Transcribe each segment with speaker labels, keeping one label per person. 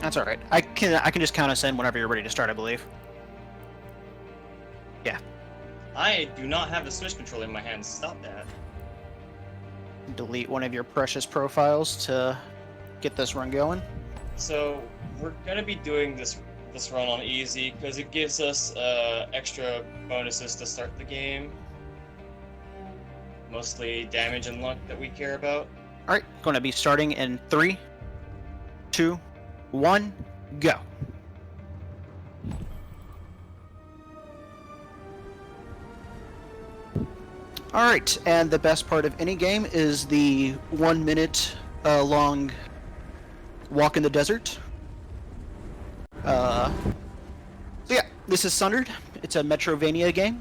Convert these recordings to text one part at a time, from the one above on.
Speaker 1: That's all right. I can just count us in whenever you're ready to start, I believe. Yeah.
Speaker 2: I do not have the Switch controller in my hands. Stop that.
Speaker 1: Delete one of your precious profiles to get this run going.
Speaker 2: So we're gonna be doing this run on easy because it gives us extra bonuses to start the game. Mostly damage and luck that we care about.
Speaker 1: All right, going to be starting in 3, 2, 1, go. All right, and the best part of any game is the 1 minute long walk in the desert. So yeah, this is Sundered. It's a Metrovania game.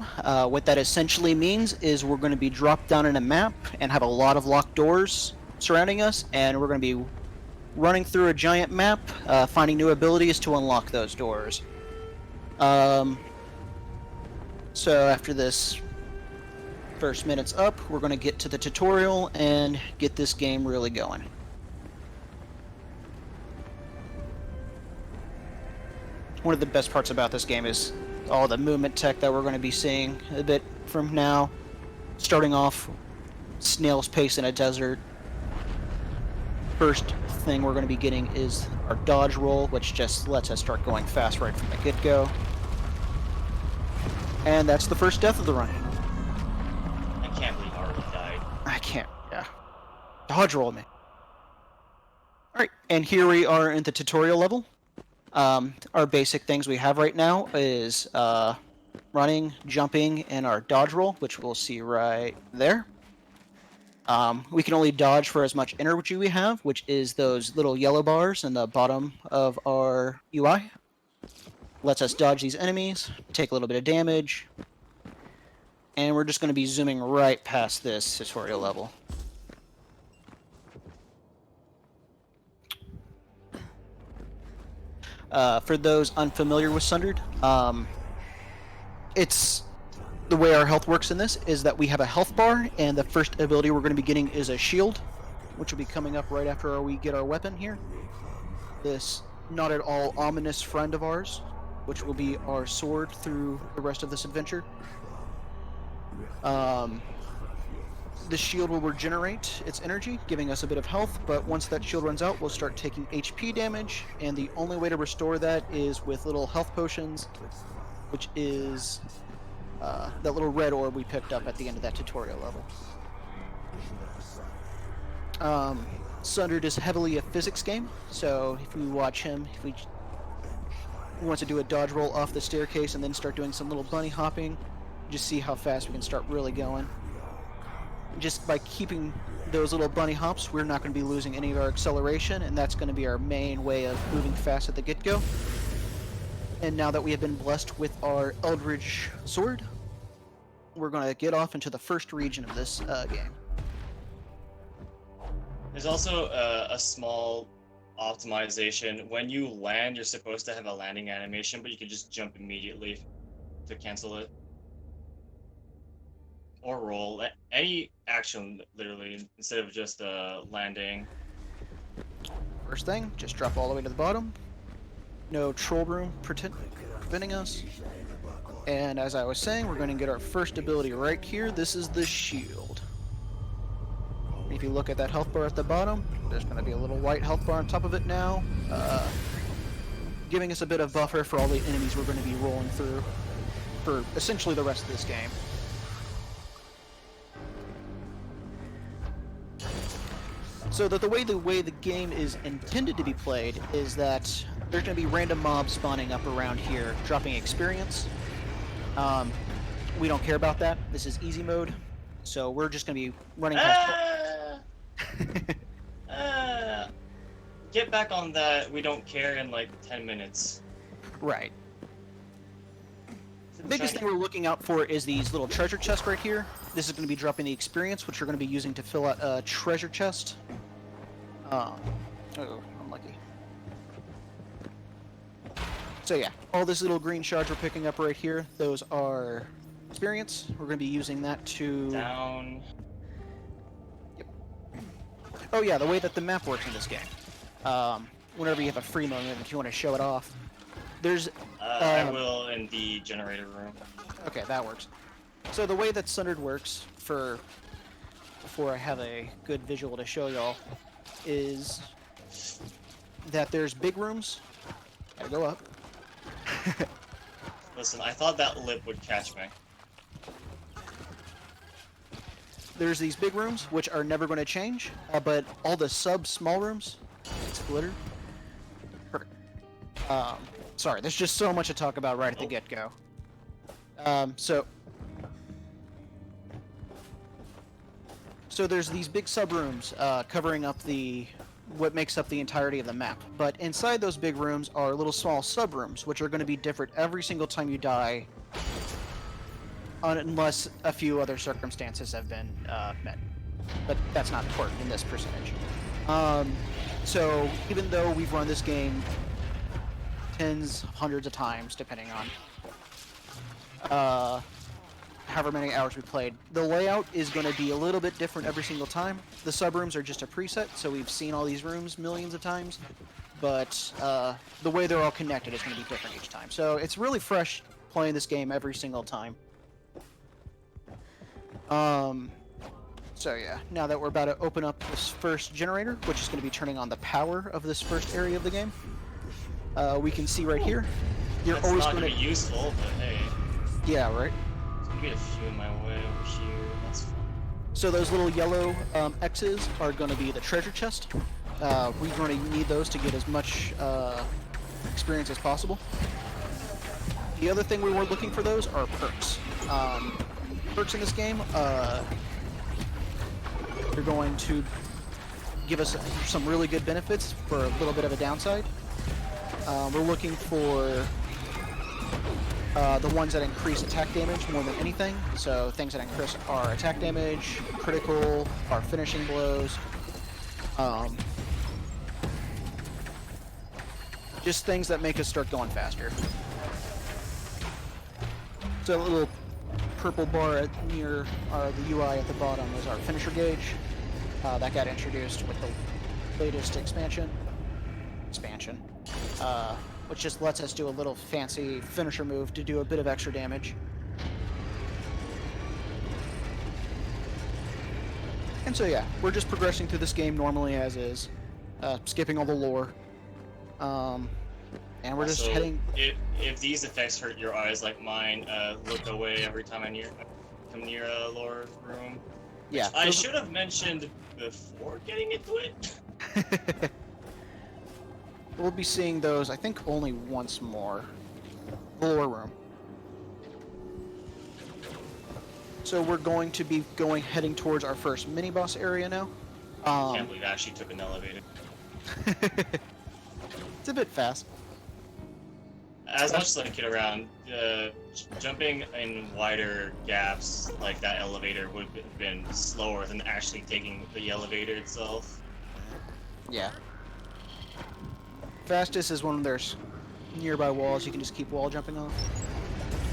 Speaker 1: What that essentially means is we're going to be dropped down in a map and have a lot of locked doors surrounding us, and we're going to be running through a giant map, finding new abilities to unlock those doors. So after this first minute's up, we're going to get to the tutorial and get this game really going. One of the best parts about this game is all the movement tech that we're going to be seeing a bit from now. Starting off, snail's pace in a desert. First thing we're going to be getting is our dodge roll, which just lets us start going fast right from the get-go. And that's the first death of the run.
Speaker 2: I can't believe I already died.
Speaker 1: I can't, yeah. Dodge roll me. Alright, and here we are in the tutorial level. Our basic things we have right now is running, jumping, and our dodge roll, which we'll see right there. We can only dodge for as much energy we have, which is those little yellow bars in the bottom of our UI. Lets us dodge these enemies, take a little bit of damage, and we're just going to be zooming right past this tutorial level. For those unfamiliar with Sundered, it's the way our health works in this is that we have a health bar, and the first ability we're going to be getting is a shield, which will be coming up right after we get our weapon here. This not at all ominous friend of ours, which will be our sword through the rest of this adventure. The shield will regenerate its energy, giving us a bit of health, but once that shield runs out, we'll start taking HP damage, and the only way to restore that is with little health potions, which is that little red orb we picked up at the end of that tutorial level. Sundered is heavily a physics game, so if we watch him, if we wants to do a dodge roll off the staircase and then start doing some little bunny hopping, just see how fast we can start really going. Just by keeping those little bunny hops, we're not going to be losing any of our acceleration, and that's going to be our main way of moving fast at the get-go. And now that we have been blessed with our Eldritch Sword, we're going to get off into the first region of this game.
Speaker 2: There's also a small optimization. When you land, you're supposed to have a landing animation, but you can just jump immediately to cancel it. Or roll. Any action, literally, instead of just landing.
Speaker 1: First thing, just drop all the way to the bottom. No troll room preventing us. And as I was saying, we're going to get our first ability right here. This is the shield. If you look at that health bar at the bottom, there's going to be a little white health bar on top of it now, giving us a bit of buffer for all the enemies we're going to be rolling through for essentially the rest of this game. So the way the game is intended to be played is that there's going to be random mobs spawning up around here, dropping experience. We don't care about that. This is easy mode, so we're just going to be running past.
Speaker 2: Get back on that. We don't care in like 10 minutes.
Speaker 1: Right. The biggest thing we're looking out for is these little treasure chests right here. This is going to be dropping the experience, which you're going to be using to fill out a treasure chest. Oh, unlucky. So yeah, all this little green shards we're picking up right here, those are experience. We're going to be using that to...
Speaker 2: Down.
Speaker 1: Yep. Oh yeah, the way that the map works in this game. whenever you have a free moment if you want to show it off. There's
Speaker 2: I will in the generator room.
Speaker 1: okay, that works. So the way that Sundered works, before I have a good visual to show y'all, is that there's big rooms. Gotta go up.
Speaker 2: Listen, I thought that lip would catch me.
Speaker 1: There's these big rooms, which are never going to change, but all the small rooms, it's glitter. Perfect. Sorry, there's just so much to talk about right at the get-go. So there's these big sub-rooms covering up what makes up the entirety of the map. But inside those big rooms are little small sub-rooms, which are going to be different every single time you die, unless a few other circumstances have been met. But that's not important in this percentage. So even though we've run this game tens, hundreds of times, depending on however many hours we played, the layout is going to be a little bit different every single time. The sub-rooms are just a preset, so we've seen all these rooms millions of times, but the way they're all connected is going to be different each time. So it's really fresh playing this game every single time. So yeah, now that we're about to open up this first generator, which is going to be turning on the power of this first area of the game, we can see right here. You're
Speaker 2: That's
Speaker 1: always
Speaker 2: not
Speaker 1: going
Speaker 2: gonna be useful, but hey.
Speaker 1: Yeah, right.
Speaker 2: Get a few in my way over here. That's fine.
Speaker 1: So those little yellow X's are going to be the treasure chest. We're going to need those to get as much experience as possible. The other thing we were looking for those are perks. Perks in this game, they're going to give us some really good benefits for a little bit of a downside. We're looking for the ones that increase attack damage more than anything. So things that increase our attack damage, critical, our finishing blows. Just things that make us start going faster. So a little purple bar near the UI at the bottom is our finisher gauge. That got introduced with the latest expansion, which just lets us do a little fancy finisher move to do a bit of extra damage. And so yeah, we're just progressing through this game normally as is, skipping all the lore, and we're just heading...
Speaker 2: If these effects hurt your eyes like mine, look away every time I come near a lore room.
Speaker 1: Yeah.
Speaker 2: I should have mentioned before getting into it.
Speaker 1: We'll be seeing those, I think, only once more. The lore room. So we're going to be heading towards our first mini-boss area now.
Speaker 2: I can't believe I actually took an elevator.
Speaker 1: It's a bit fast.
Speaker 2: As much as I get around, jumping in wider gaps like that elevator would have been slower than actually taking the elevator itself.
Speaker 1: Yeah. Fastest is when there's nearby walls you can just keep wall jumping off.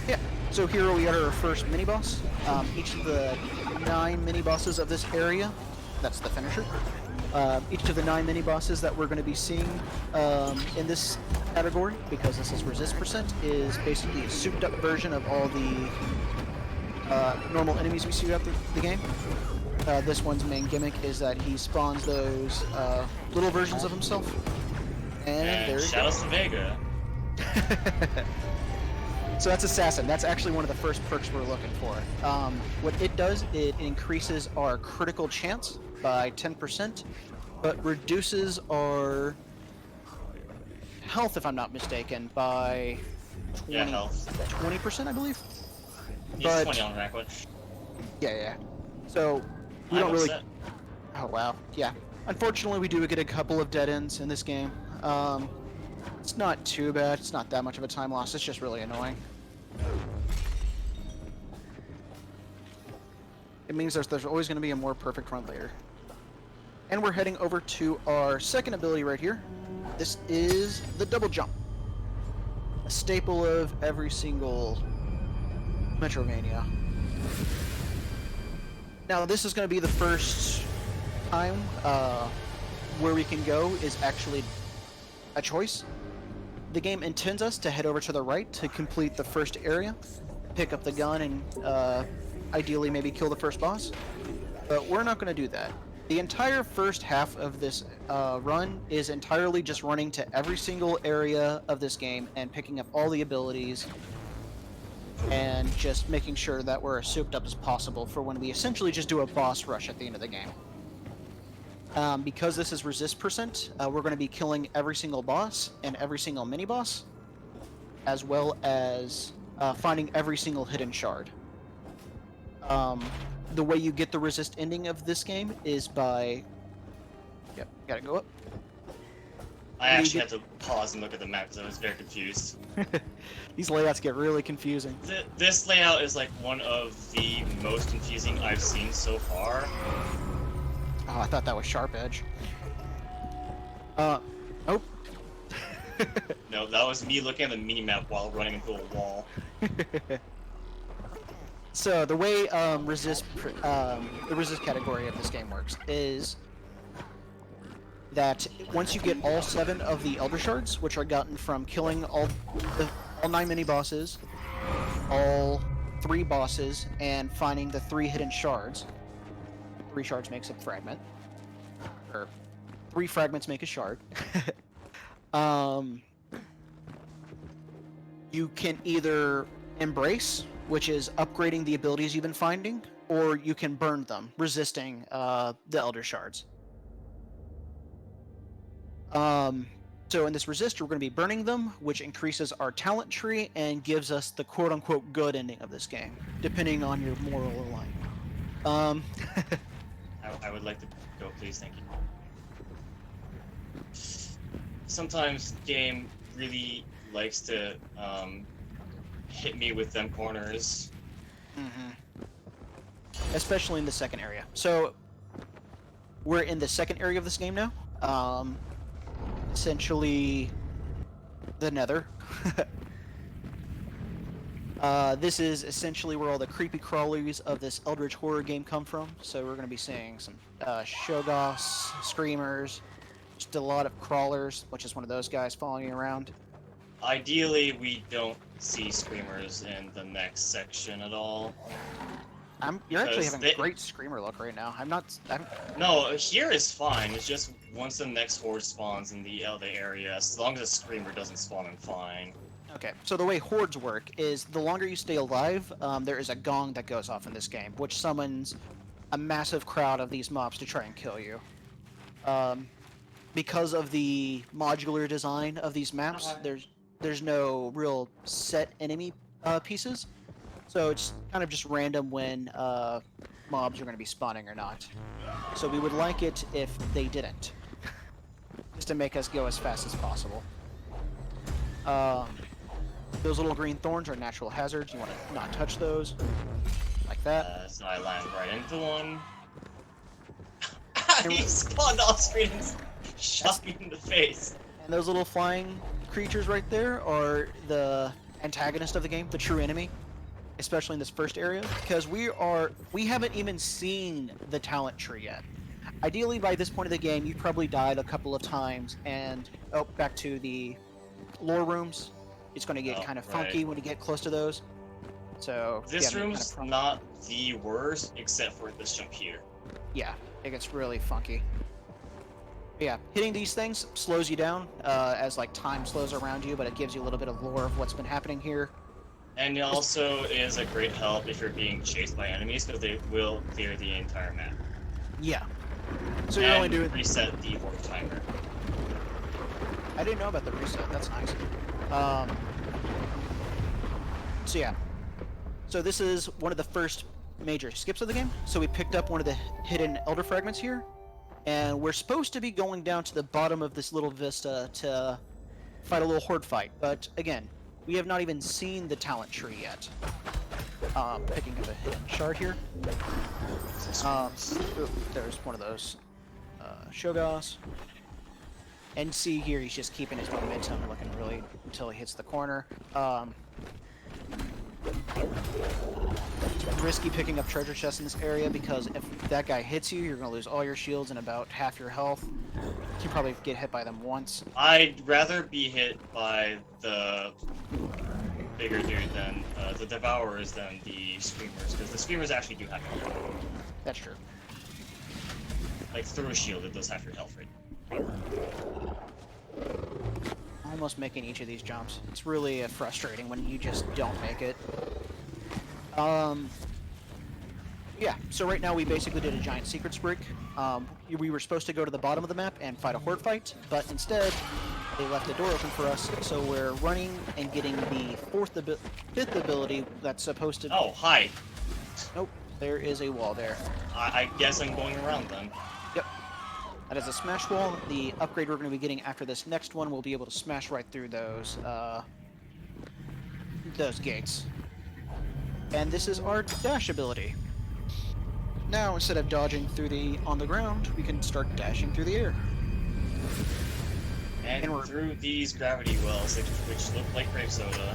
Speaker 1: Yeah, so here we are our first mini-boss. Each of the 9 mini-bosses of this area, that's the finisher. Each of the 9 mini-bosses that we're going to be seeing in this category, because this is resist percent, is basically a souped-up version of all the normal enemies we see throughout the game. This one's main gimmick is that he spawns those little versions of himself. And there
Speaker 2: shoutouts to Vega.
Speaker 1: So that's Assassin. That's actually one of the first perks we're looking for. What it does, it increases our critical chance by 10%, but reduces our health, if I'm not mistaken, by 20%, I believe.
Speaker 2: It's 20 on rank one.
Speaker 1: Yeah. So we don't really... Oh, wow. Yeah. Unfortunately, we do get a couple of dead ends in this game. It's not too bad. It's not that much of a time loss. It's just really annoying. It means there's always going to be a more perfect run later. And we're heading over to our second ability right here. This is the double jump. A staple of every single Metrovania. Now this is going to be the first time where we can go is actually a choice. The game intends us to head over to the right to complete the first area, pick up the gun, and ideally maybe kill the first boss. But we're not going to do that. The entire first half of this run is entirely just running to every single area of this game and picking up all the abilities and just making sure that we're as souped up as possible for when we essentially just do a boss rush at the end of the game. Because this is resist percent, we're going to be killing every single boss and every single mini-boss, as well as finding every single hidden shard. The way you get the resist ending of this game is by... Yep, gotta go up.
Speaker 2: I actually had to pause and look at the map because I was very confused.
Speaker 1: These layouts get really confusing.
Speaker 2: This layout is like one of the most confusing I've seen so far.
Speaker 1: Oh, I thought that was Sharp Edge. Oh.
Speaker 2: No, that was me looking at the minimap while running into a wall.
Speaker 1: So the way the resist category of this game works is that once you get all 7 of the Elder Shards, which are gotten from killing all 9 mini-bosses, all 3 bosses, and finding the 3 hidden shards, 3 shards makes a fragment, or 3 fragments make a shard, you can either embrace, which is upgrading the abilities you've been finding, or you can burn them, resisting the Elder Shards. So in this resist, we're going to be burning them, which increases our talent tree and gives us the quote-unquote good ending of this game, depending on your moral line.
Speaker 2: I would like to go, please, thank you. Sometimes game really likes to hit me with them corners.
Speaker 1: Mm-hmm. Especially in the second area. So we're in the second area of this game now. Essentially the Nether. This is essentially where all the creepy crawlies of this Eldritch horror game come from. So we're going to be seeing some Shoggoths, Screamers, just a lot of crawlers, which is one of those guys following you around.
Speaker 2: Ideally, we don't see Screamers in the next section at all.
Speaker 1: You're actually having a great Screamer look right now.
Speaker 2: No, here is fine. It's just once the next horde spawns in the area, as long as a Screamer doesn't spawn, I'm fine.
Speaker 1: Okay, so the way hordes work is the longer you stay alive, there is a gong that goes off in this game, which summons a massive crowd of these mobs to try and kill you. Because of the modular design of these maps, there's no real set enemy pieces, so it's kind of just random when mobs are going to be spawning or not. So we would like it if they didn't, just to make us go as fast as possible. Those little green thorns are natural hazards. You want to not touch those, like that.
Speaker 2: So I land right into one. He spawned off screen and shot me in the face.
Speaker 1: And those little flying creatures right there are the antagonist of the game, the true enemy, especially in this first area, because we haven't even seen the talent tree yet. Ideally, by this point of the game, you've probably died a couple of times, and back to the lore rooms. It's going to get kind of funky when you get close to those. So
Speaker 2: this room's not the worst, except for this jump here.
Speaker 1: Yeah, it gets really funky. But yeah, hitting these things slows you down as like time slows around you, but it gives you a little bit of lore of what's been happening here.
Speaker 2: And it also is a great help if you're being chased by enemies, because they will clear the entire map.
Speaker 1: Yeah. So you're only doing
Speaker 2: reset the horde timer.
Speaker 1: I didn't know about the reset. That's nice. So yeah. So this is one of the first major skips of the game. So we picked up one of the hidden Elder Fragments here, and we're supposed to be going down to the bottom of this little vista to fight a little horde fight. But again, we have not even seen the talent tree yet. Picking up a hidden shard here. There's one of those Shoggoths. And see here, he's just keeping his momentum, looking really until he hits the corner. It's risky picking up treasure chests in this area because if that guy hits you, you're going to lose all your shields and about half your health. You probably get hit by them once.
Speaker 2: I'd rather be hit by the bigger dude than the Devourers than the Screamers, because the Screamers actually do have health.
Speaker 1: That's true.
Speaker 2: Like, through a shield, it does half your health rate.
Speaker 1: Almost making each of these jumps. It's really frustrating when you just don't make it. Yeah, so right now we basically did a giant secrets break. We were supposed to go to the bottom of the map and fight a horde fight, but instead they left the door open for us, so we're running and getting the fifth ability that's supposed to...
Speaker 2: Oh, hi.
Speaker 1: Nope, there is a wall there.
Speaker 2: I guess I'm going around then.
Speaker 1: Yep. That is a smash wall. The upgrade we're going to be getting after this next one will be able to smash right through those gates. And this is our dash ability. Now, instead of dodging through on the ground, we can start dashing through the air.
Speaker 2: And
Speaker 1: we're
Speaker 2: through these gravity wells, which look like grape soda.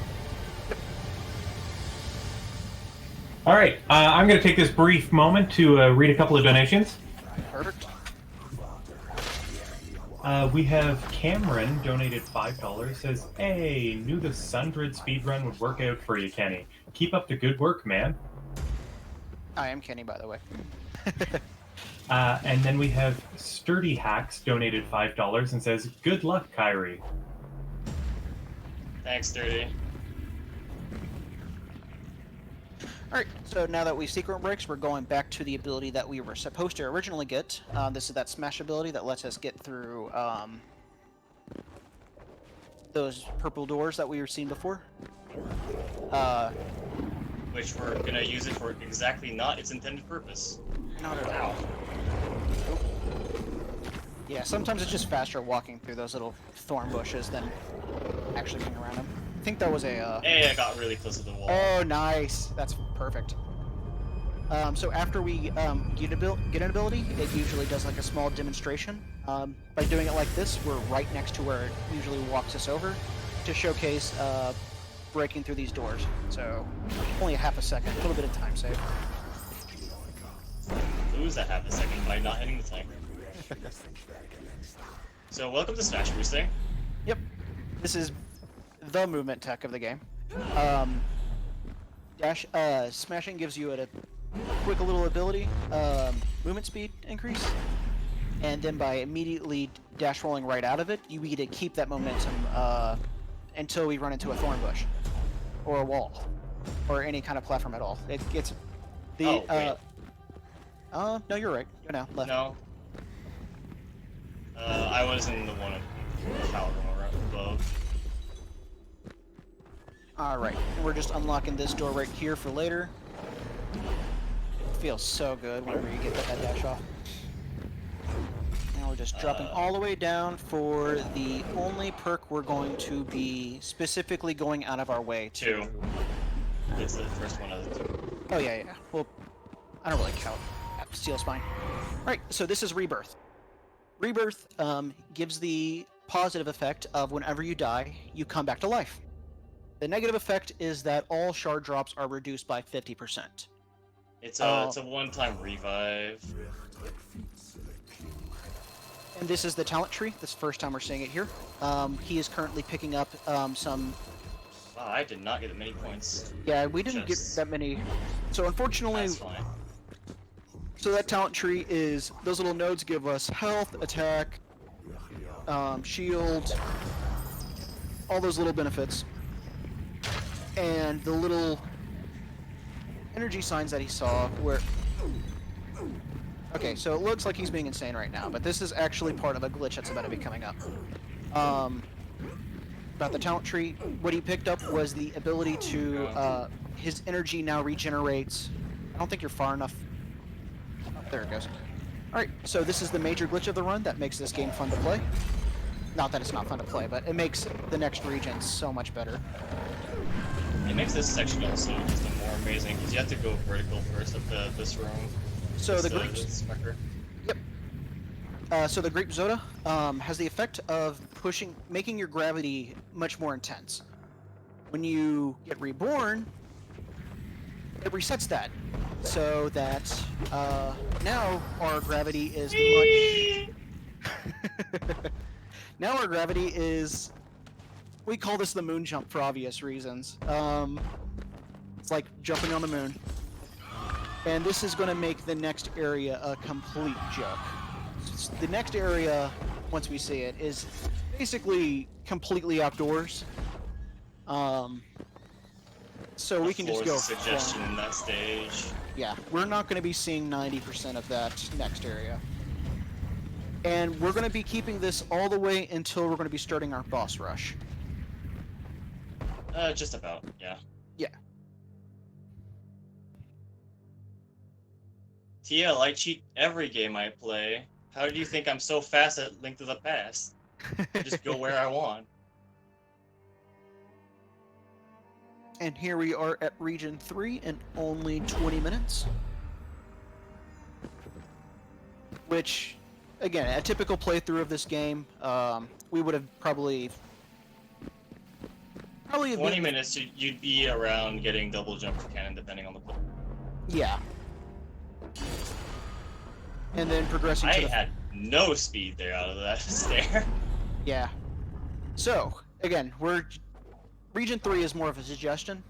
Speaker 3: All right, I'm going to take this brief moment to read a couple of donations.
Speaker 1: Perfect.
Speaker 3: We have Cameron donated $5. Says, "Hey, knew the Sundered speedrun would work out for you, Kenny. Keep up the good work, man."
Speaker 1: I am Kenny, by the way.
Speaker 3: And then we have Sturdy Hacks donated $5 and says, "Good luck, Kyrie."
Speaker 2: Thanks, Dirty.
Speaker 1: Alright, so now that we secret breaks, we're going back to the ability that we were supposed to originally get. This is that smash ability that lets us get through those purple doors that we were seeing before.
Speaker 2: Which we're gonna use it for exactly not its intended purpose.
Speaker 1: Not at all. Yeah, sometimes it's just faster walking through those little thorn bushes than actually going around them. I think that was a...
Speaker 2: Hey, I got really close to the wall.
Speaker 1: Oh, nice! That's perfect. So after we get an ability, it usually does like a small demonstration. By doing it like this, we're right next to where it usually walks us over to showcase breaking through these doors. So only a half a second, a little bit of time save.
Speaker 2: Lose that half a second by not hitting the timer. So welcome to Smash Boosting.
Speaker 1: Yep. This is the movement tech of the game. Smashing gives you a quick little ability, movement speed increase, and then by immediately dash rolling right out of it, you get to keep that momentum until we run into a thorn bush, or a wall, or any kind of platform at all. It gets the. No, you're right. Go now. Left.
Speaker 2: No. I was in the one tower above.
Speaker 1: Alright, and we're just unlocking this door right here for later. It feels so good whenever you get that dash off. Now we're just dropping all the way down for the only perk we're going to be specifically going out of our way to.
Speaker 2: Two. It's the first one of the two.
Speaker 1: Oh yeah. Well, I don't really count Steel Spine. Right, so this is Rebirth. Rebirth gives the positive effect of whenever you die, you come back to life. The negative effect is that all shard drops are reduced by 50%.
Speaker 2: It's a one-time revive.
Speaker 1: And this is the talent tree. This is the first time we're seeing it here. He is currently picking up some...
Speaker 2: Wow, I did not get that many points.
Speaker 1: Yeah, we didn't get that many. So unfortunately...
Speaker 2: That's fine.
Speaker 1: So that talent tree is... Those little nodes give us health, attack, shield, all those little benefits. And the little energy signs that he saw were... Okay, so it looks like he's being insane right now, but this is actually part of a glitch that's about to be coming up. About the talent tree, what he picked up was the ability to... his energy now regenerates... I don't think you're far enough... Oh, there it goes. Alright, so this is the major glitch of the run that makes this game fun to play. Not that it's not fun to play, but it makes the next region so much better.
Speaker 2: It makes this section also just more amazing because you have to go vertical first up this room.
Speaker 1: So the Grape... Yep. So the Grape Zoda has the effect of making your gravity much more intense. When you get reborn, it resets that, so that now our gravity is much. Now our gravity is. We call this the moon jump for obvious reasons. It's like jumping on the moon. And this is going to make the next area a complete joke. The next area, once we see it, is basically completely outdoors. So we can just go.
Speaker 2: Suggestion in that stage.
Speaker 1: Yeah, we're not going to be seeing 90% of that next area. And we're going to be keeping this all the way until we're going to be starting our boss rush.
Speaker 2: Just about, yeah.
Speaker 1: Yeah.
Speaker 2: TL, I cheat every game I play. How do you think I'm so fast at Link to the Past? I just go where I want.
Speaker 1: And here we are at Region 3 in only 20 minutes. Which, again, a typical playthrough of this game, we would have probably
Speaker 2: 20 minutes, you'd be around getting double jump for cannon, depending on the play.
Speaker 1: Yeah. And then progressing to
Speaker 2: I had no speed there out of that stair.
Speaker 1: Yeah. So, again, Region 3 is more of a suggestion.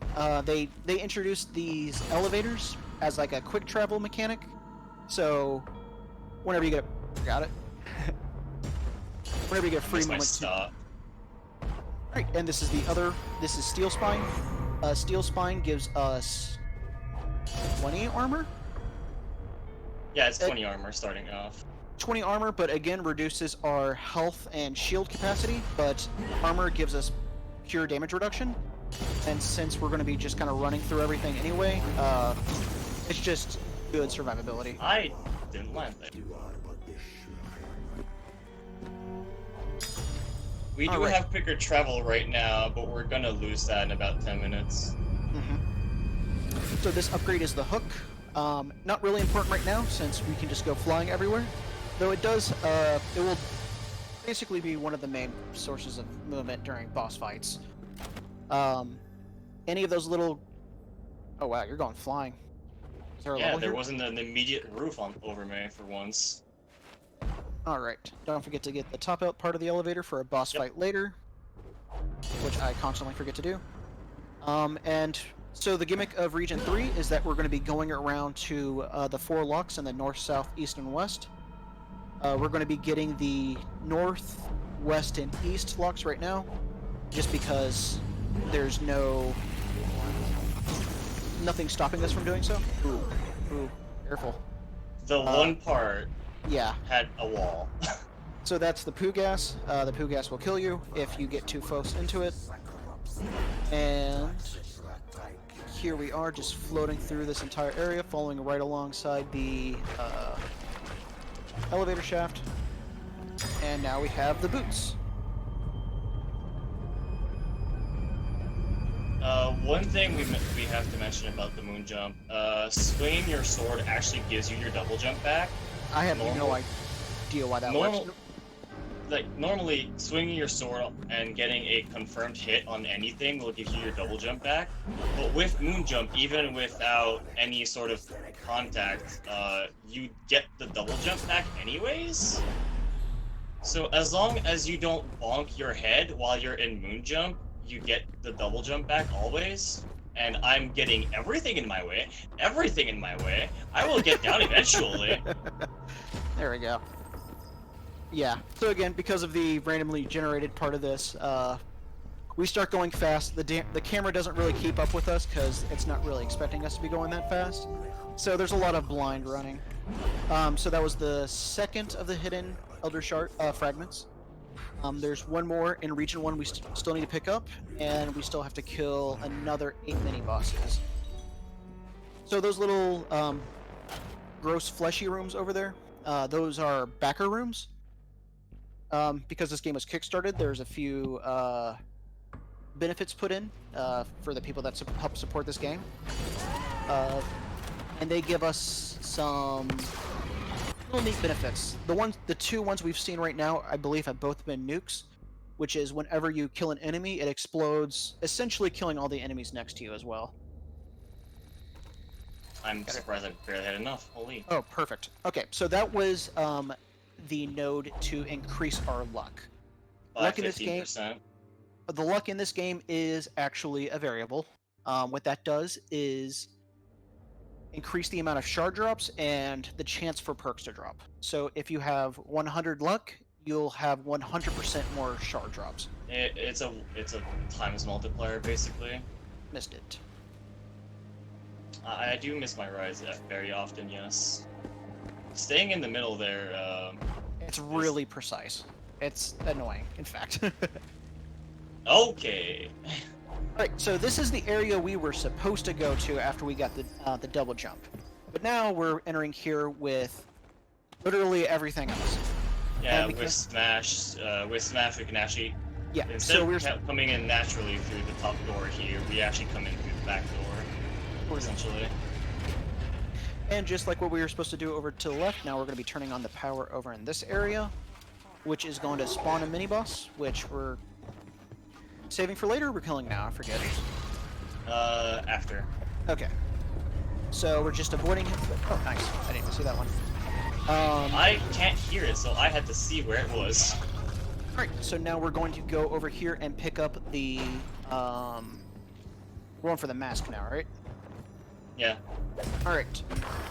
Speaker 1: They introduced these elevators as like a quick travel mechanic. So, whenever you get whenever you get a free moment to... Right, and this is Steel Spine. Steel Spine gives us 20 armor?
Speaker 2: Yeah, it's 20 armor starting off.
Speaker 1: 20 armor, but again reduces our health and shield capacity, but armor gives us pure damage reduction. And since we're going to be just kind of running through everything anyway, it's just good survivability.
Speaker 2: I didn't land there. We do have quicker travel right now, but we're gonna lose that in about 10 minutes.
Speaker 1: Mm-hmm. So this upgrade is the hook. Not really important right now, since we can just go flying everywhere. Though it does, it will basically be one of the main sources of movement during boss fights. Any of those little... Oh wow, you're going flying. Is there a level
Speaker 2: there
Speaker 1: here?
Speaker 2: wasn't an immediate roof over me for once.
Speaker 1: Alright, don't forget to get the top out part of the elevator for a boss fight later, which I constantly forget to do. And so the gimmick of Region 3 is that we're going to be going around to the 4 locks in the north, south, east, and west. We're going to be getting the north, west, and east locks right now, just because there's nothing stopping us from doing so. Ooh, careful.
Speaker 2: The one part had a wall.
Speaker 1: So that's the poo gas. The poo gas will kill you if you get too close into it. And here we are just floating through this entire area, following right alongside the elevator shaft. And now we have the boots.
Speaker 2: One thing we have to mention about the moon jump, swinging your sword actually gives you your double jump back.
Speaker 1: I have no idea why that works.
Speaker 2: Like, normally, swinging your sword and getting a confirmed hit on anything will give you your double jump back. But with moon jump, even without any sort of contact, you get the double jump back anyways. So as long as you don't bonk your head while you're in moon jump, you get the double jump back always. And I'm getting everything in my way. Everything in my way. I will get down eventually.
Speaker 1: There we go. Yeah, so again, because of the randomly generated part of this, we start going fast. The camera doesn't really keep up with us because it's not really expecting us to be going that fast. So there's a lot of blind running. So that was the second of the hidden Elder Shard fragments. There's one more in Region 1 we still need to pick up, and we still have to kill another 8 mini-bosses. So those little gross fleshy rooms over there, those are backer rooms. Because this game was kickstarted, there's a few benefits put in for the people that help support this game. And they give us some little neat benefits. The two ones we've seen right now, I believe, have both been nukes, which is whenever you kill an enemy, it explodes, essentially killing all the enemies next to you as well.
Speaker 2: I'm surprised I barely had enough. Holy.
Speaker 1: Oh, perfect. Okay, so that was the node to increase our luck.
Speaker 2: By
Speaker 1: Luck in this game.
Speaker 2: 15%.
Speaker 1: The luck in this game is actually a variable. What that does is increase the amount of shard drops and the chance for perks to drop. So if you have 100 luck, you'll have 100% more shard drops.
Speaker 2: It's a times multiplier basically.
Speaker 1: Missed it.
Speaker 2: I do miss my rides very often. Yes. Staying in the middle there.
Speaker 1: It's really precise. It's annoying, in fact.
Speaker 2: Okay.
Speaker 1: Alright, so this is the area we were supposed to go to after we got the double jump. But now we're entering here with literally everything else.
Speaker 2: Yeah, with Smash we can actually, instead
Speaker 1: so we're
Speaker 2: of coming in naturally through the top door here, we actually come in through the back door, essentially.
Speaker 1: And just like what we were supposed to do over to the left, now we're going to be turning on the power over in this area, which is going to spawn a mini-boss, which we're saving for later, or we're killing now, I forget.
Speaker 2: After.
Speaker 1: Okay. So we're just avoiding him. Oh, nice. I didn't even see that one.
Speaker 2: I can't hear it, so I had to see where it was.
Speaker 1: Alright, so now we're going to go over here and pick up the, we're going for the mask now, right?
Speaker 2: Yeah.
Speaker 1: Alright.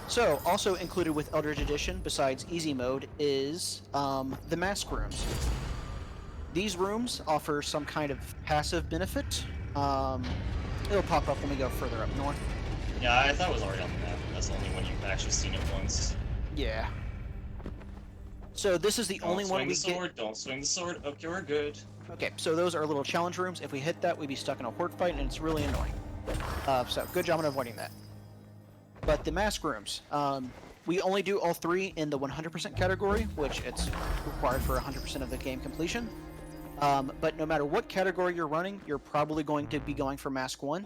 Speaker 1: So, also included with Eldritch Edition, besides easy mode, is, the mask rooms. These rooms offer some kind of passive benefit. It'll pop up when we go further up north.
Speaker 2: Yeah, I thought it was already on the map. That's the only one you've actually seen it once.
Speaker 1: Yeah. So this is the only one we
Speaker 2: get. Don't swing the sword. Okay, we're good.
Speaker 1: Okay, so those are little challenge rooms. If we hit that, we'd be stuck in a horde fight, and it's really annoying. So good job on avoiding that. But the mask rooms, we only do all three in the 100% category, which it's required for 100% of the game completion. But no matter what category you're running, you're probably going to be going for Mask 1.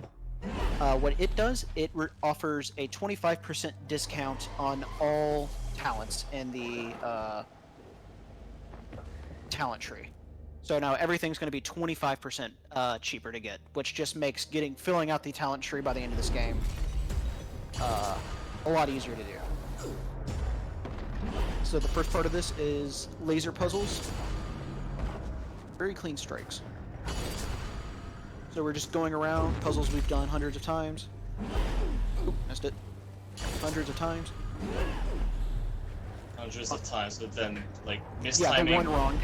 Speaker 1: What it does, it offers a 25% discount on all talents in the talent tree. So now everything's going to be 25% cheaper to get, which just makes filling out the talent tree by the end of this game a lot easier to do. So the first part of this is laser puzzles. Very clean strikes. So we're just going around, puzzles we've done hundreds of times. Oop, missed it. Hundreds of times.
Speaker 2: Hundreds of times, but then, like, mistiming.
Speaker 1: Yeah, I went wrong.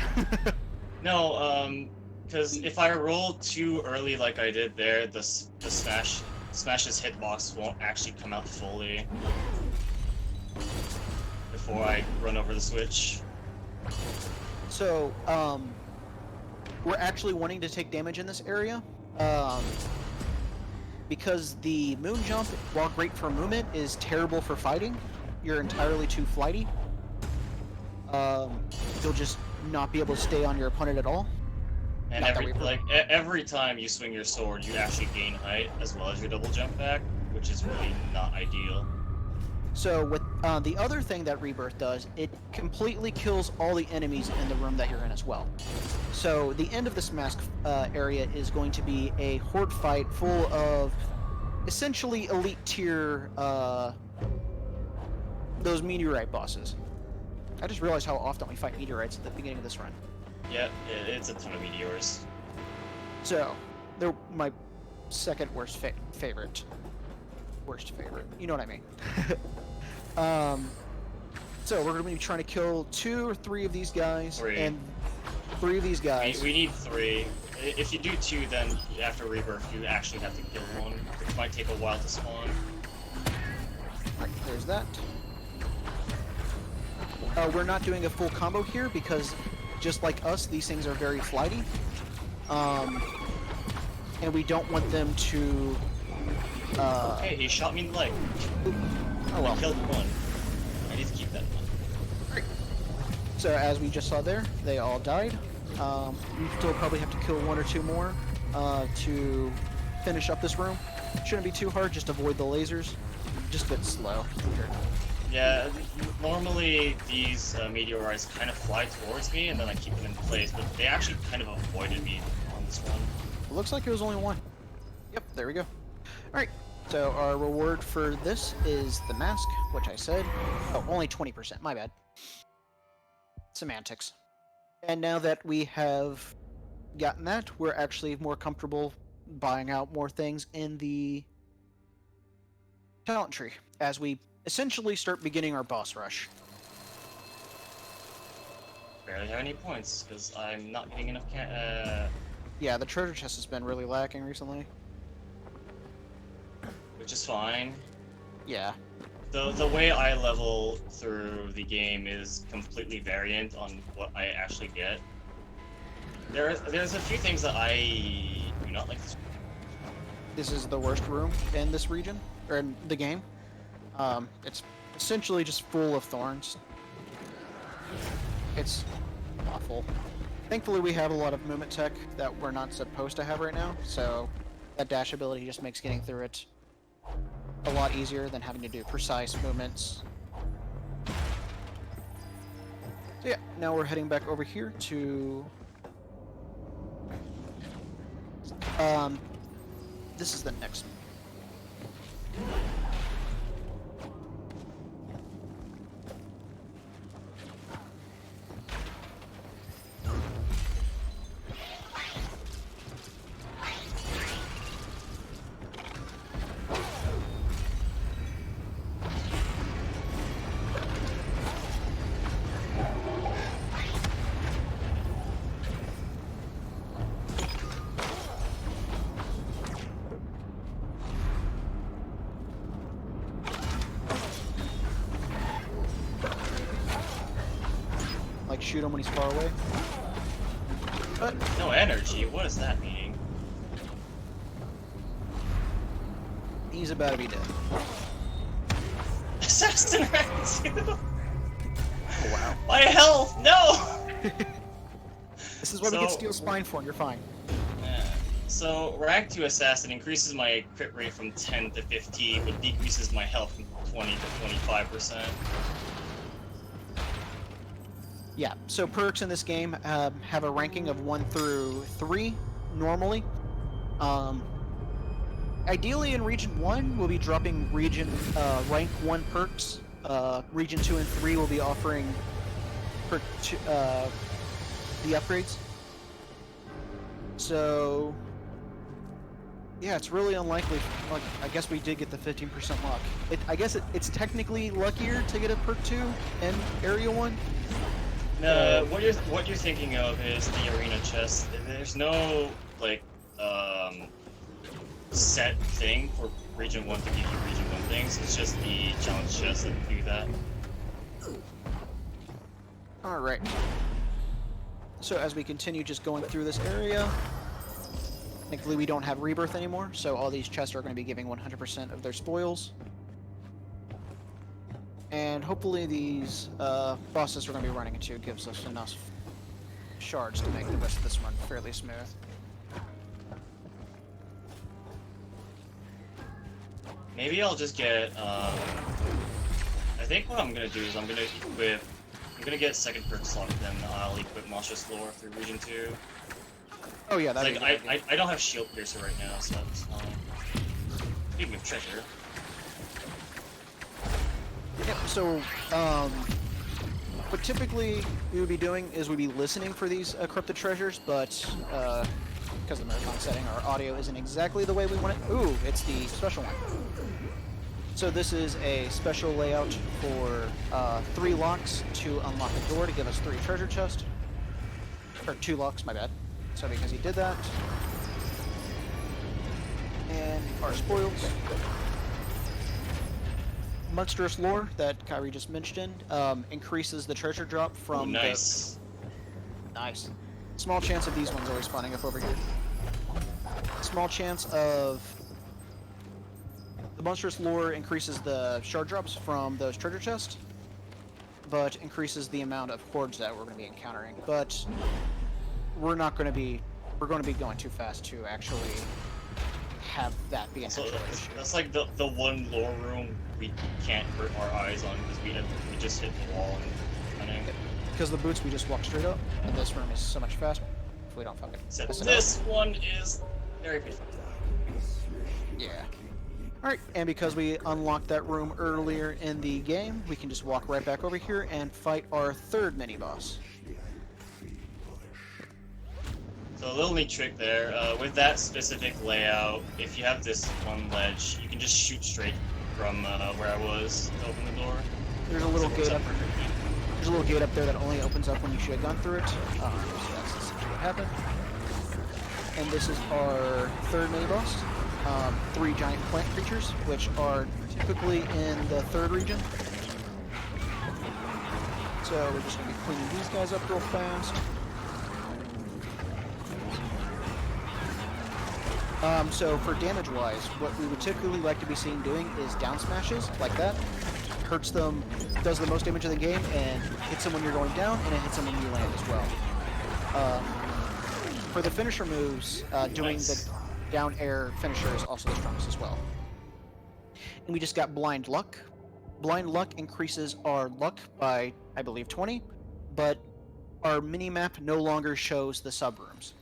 Speaker 2: No, because if I roll too early like I did there, the Smash's hitbox won't actually come out fully before I run over the switch.
Speaker 1: So, we're actually wanting to take damage in this area. Because the moon jump, while great for movement, is terrible for fighting. You're entirely too flighty. You'll just not be able to stay on your opponent at all.
Speaker 2: And every time you swing your sword, you actually gain height as well as your double jump back, which is really not ideal.
Speaker 1: So with the other thing that Rebirth does, it completely kills all the enemies in the room that you're in as well. So the end of this mask area is going to be a horde fight full of essentially elite tier those meteorite bosses. I just realized how often we fight meteorites at the beginning of this run.
Speaker 2: Yeah, it's a ton of meteors.
Speaker 1: So they're my second worst favorite. Worst favorite. You know what I mean. So we're going to be trying to kill 2 or 3 of these guys.
Speaker 2: 3.
Speaker 1: And 3 of these guys.
Speaker 2: We need 3. If you do 2, then after Rebirth, you actually have to kill 1, which might take a while to spawn.
Speaker 1: Right, there's that. We're not doing a full combo here because, just like us, these things are very flighty. And we don't want them to...
Speaker 2: Hey, he shot me in the leg.
Speaker 1: Oh well.
Speaker 2: I killed 1. I need to keep that 1.
Speaker 1: Great. So as we just saw there, they all died. We still probably have to kill 1 or 2 more to finish up this room. Shouldn't be too hard, just avoid the lasers. Just a bit slow.
Speaker 2: Yeah, normally these meteorites kind of fly towards me and then I keep them in place, but they actually kind of avoided me on this one.
Speaker 1: It looks like it was only 1. Yep, there we go. Alright, So our reward for this is the mask, which I said. Oh, only 20%. My bad. Semantics. And now that we have gotten that, we're actually more comfortable buying out more things in the talent tree as we essentially start beginning our boss rush.
Speaker 2: Barely have any points because I'm not getting enough.
Speaker 1: Yeah, the treasure chest has been really lacking recently.
Speaker 2: Which is fine.
Speaker 1: Yeah.
Speaker 2: The way I level through the game is completely variant on what I actually get. There's a few things that I do not like.
Speaker 1: This is the worst room in this region, or in the game. It's essentially just full of thorns. It's awful. Thankfully, we have a lot of movement tech that we're not supposed to have right now, so that dash ability just makes getting through it a lot easier than having to do precise movements. So yeah, now we're heading back over here to... this is the next one. Shoot him when he's far away. But
Speaker 2: no energy? What does that mean?
Speaker 1: He's about to be dead.
Speaker 2: Assassin rank 2!
Speaker 1: Oh, wow.
Speaker 2: My health! No!
Speaker 1: This is what we get Steel Spine for, and you're fine.
Speaker 2: Yeah. So, rank 2 assassin increases my crit rate from 10 to 15, but decreases my health from 20 to 25%.
Speaker 1: Yeah, so perks in this game have a ranking of 1 through 3, normally. Ideally in Region 1, we'll be dropping Region rank 1 perks. Region 2 and 3 will be offering the upgrades. So, yeah, it's really unlikely. Like, I guess we did get the 15% luck. I guess it's technically luckier to get a perk 2 in Area 1.
Speaker 2: No, what you're thinking of is the arena chest. There's no like set thing for Region 1 to give you Region 1 things. It's just the challenge chests that do that.
Speaker 1: Alright. So as we continue just going through this area, thankfully we don't have rebirth anymore, so all these chests are going to be giving 100% of their spoils. And hopefully these bosses we're going to be running into gives us enough shards to make the rest of this run fairly smooth.
Speaker 2: Maybe I'll just get. I think what I'm gonna do is I'm gonna get second perk slot, then I'll equip Monstrous Lore through Region 2.
Speaker 1: Oh yeah, that's
Speaker 2: like I don't have Shield Piercer right now, so that's fine. Speaking of treasure.
Speaker 1: Yep, so, what typically we would be doing is we'd be listening for these corrupted treasures, but, because of the marathon setting, our audio isn't exactly the way we want it. Ooh, it's the special one. So this is a special layout for 3 locks to unlock a door to give us 3 treasure chests. Or 2 locks, my bad. So because he did that. And our spoils. Monstrous Lore that Kyrie just mentioned increases the treasure drop from
Speaker 2: nice.
Speaker 1: Nice. Small chance of these ones always spawning up over here. Small chance of... The Monstrous Lore increases the shard drops from those treasure chests, but increases the amount of hordes that we're going to be encountering. But we're not going to be... We're going to be going too fast to actually have that be an actual issue.
Speaker 2: That's like the one lore room we can't hurt our eyes on because we just hit the wall and running.
Speaker 1: Because the boots we just walk straight up, and this room is so much faster if we don't fucking
Speaker 2: Except this one is very painful.
Speaker 1: Yeah. Alright, and because we unlocked that room earlier in the game, we can just walk right back over here and fight our third mini-boss.
Speaker 2: So a little neat trick there. With that specific layout, if you have this one ledge, you can just shoot straight from where I was to open the door.
Speaker 1: There's a little
Speaker 2: So it works
Speaker 1: gate
Speaker 2: out
Speaker 1: up.
Speaker 2: perfectly.
Speaker 1: There's a little gate up there that only opens up when you should have gone through it. So that's essentially what happened. And this is our third mini-boss. 3 giant plant creatures, which are typically in the third region. So we're just going to be cleaning these guys up real fast. So for damage-wise, what we would typically like to be seen doing is down smashes, like that. Hurts them, does the most damage of the game, and hits them when you're going down, and it hits them when you land as well. For the finisher moves, doing
Speaker 2: Nice.
Speaker 1: the down air finisher is also the strongest as well. And we just got Blind Luck. Blind Luck increases our luck by, I believe, 20, but our mini-map no longer shows the subrooms.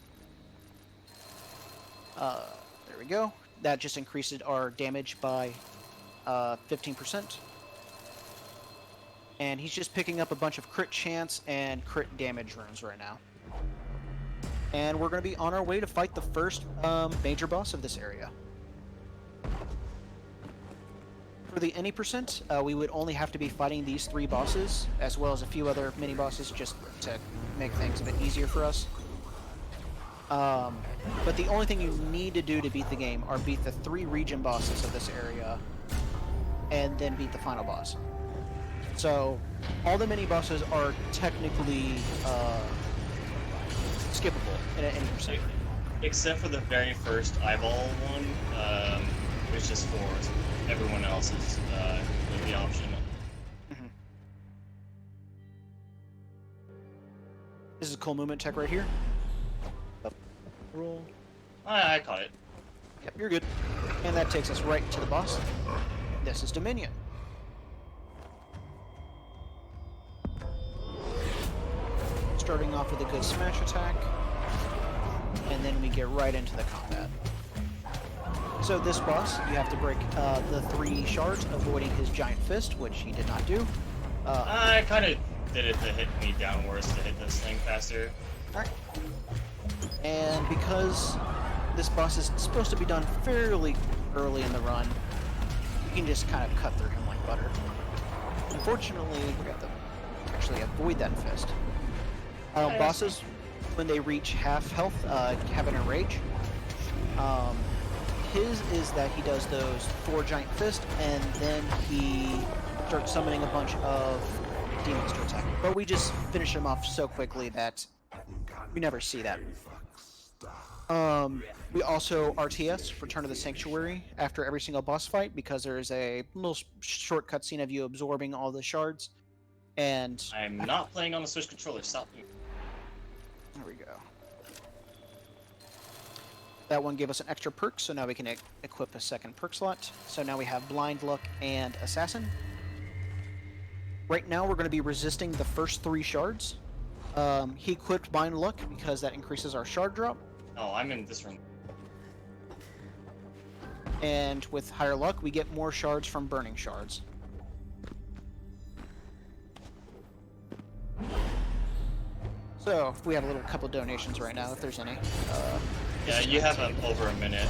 Speaker 1: There we go. That just increases our damage by 15%. And he's just picking up a bunch of crit chance and crit damage runes right now. And we're going to be on our way to fight the first major boss of this area. For the any percent, we would only have to be fighting these 3 bosses, as well as a few other mini-bosses, just to make things a bit easier for us. But the only thing you need to do to beat the game are beat the 3 region bosses of this area, and then beat the final boss. So, all the mini-bosses are technically skippable at any percent.
Speaker 2: Except for the very first eyeball one, which is for everyone else's completely optional.
Speaker 1: This is a cool movement tech right here. Up, roll.
Speaker 2: I caught it.
Speaker 1: Yep, you're good. And that takes us right to the boss. This is Dominion. Starting off with a good smash attack, and then we get right into the combat. So this boss, you have to break the 3 shards, avoiding his giant fist, which he did not do.
Speaker 2: I kind of did it to hit me downwards to hit this thing faster.
Speaker 1: Alright. And because this boss is supposed to be done fairly early in the run, you can just kind of cut through him like butter. Unfortunately, we got to actually avoid that fist. Bosses, when they reach half health, have an enrage. His is that he does those 4 giant fists, and then he starts summoning a bunch of demons to attack. But we just finish him off so quickly that we never see that. We also RTS, Return of the Sanctuary, after every single boss fight, because there's a little short cutscene of you absorbing all the shards. And
Speaker 2: I'm not playing on the Switch controller, stop me.
Speaker 1: there we go. That one gave us an extra perk, so now we can equip a second perk slot. So now we have Blind Luck and Assassin. Right now we're going to be resisting the first 3 shards. He equipped Blind Luck because that increases our shard drop.
Speaker 2: Oh, I'm in this room.
Speaker 1: And with higher luck, we get more shards from burning shards. So, we have a little couple donations right now, if there's any.
Speaker 2: Yeah, you have over a minute.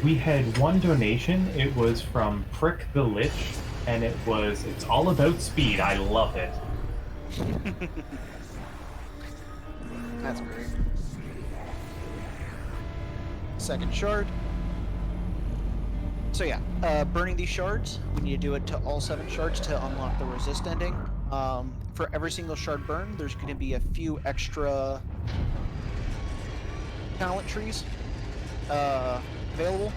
Speaker 3: We had one donation. It was from Prick the Lich, and it's all about speed. I love it.
Speaker 1: That's great. Second shard. So yeah, burning these shards, we need to do it to all 7 shards to unlock the resist ending. For every single shard burned, there's going to be a few extra talent trees available.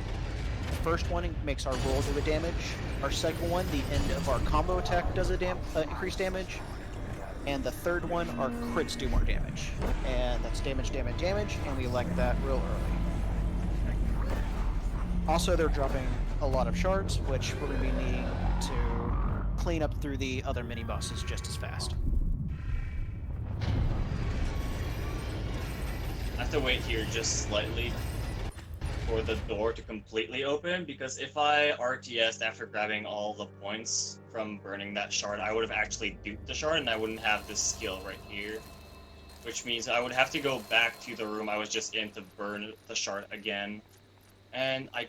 Speaker 1: The first one makes our roll do a damage. Our second one, the end of our combo attack, does a increased damage. And the third one are crits do more damage. And that's damage, damage, damage, and we elect that real early. Also, they're dropping a lot of shards, which we're going to be needing to clean up through the other mini-bosses just as fast.
Speaker 2: I have to wait here just slightly for the door to completely open, because if I RTS'd after grabbing all the points from burning that shard, I would have actually duped the shard and I wouldn't have this skill right here. Which means I would have to go back to the room I was just in to burn the shard again. And I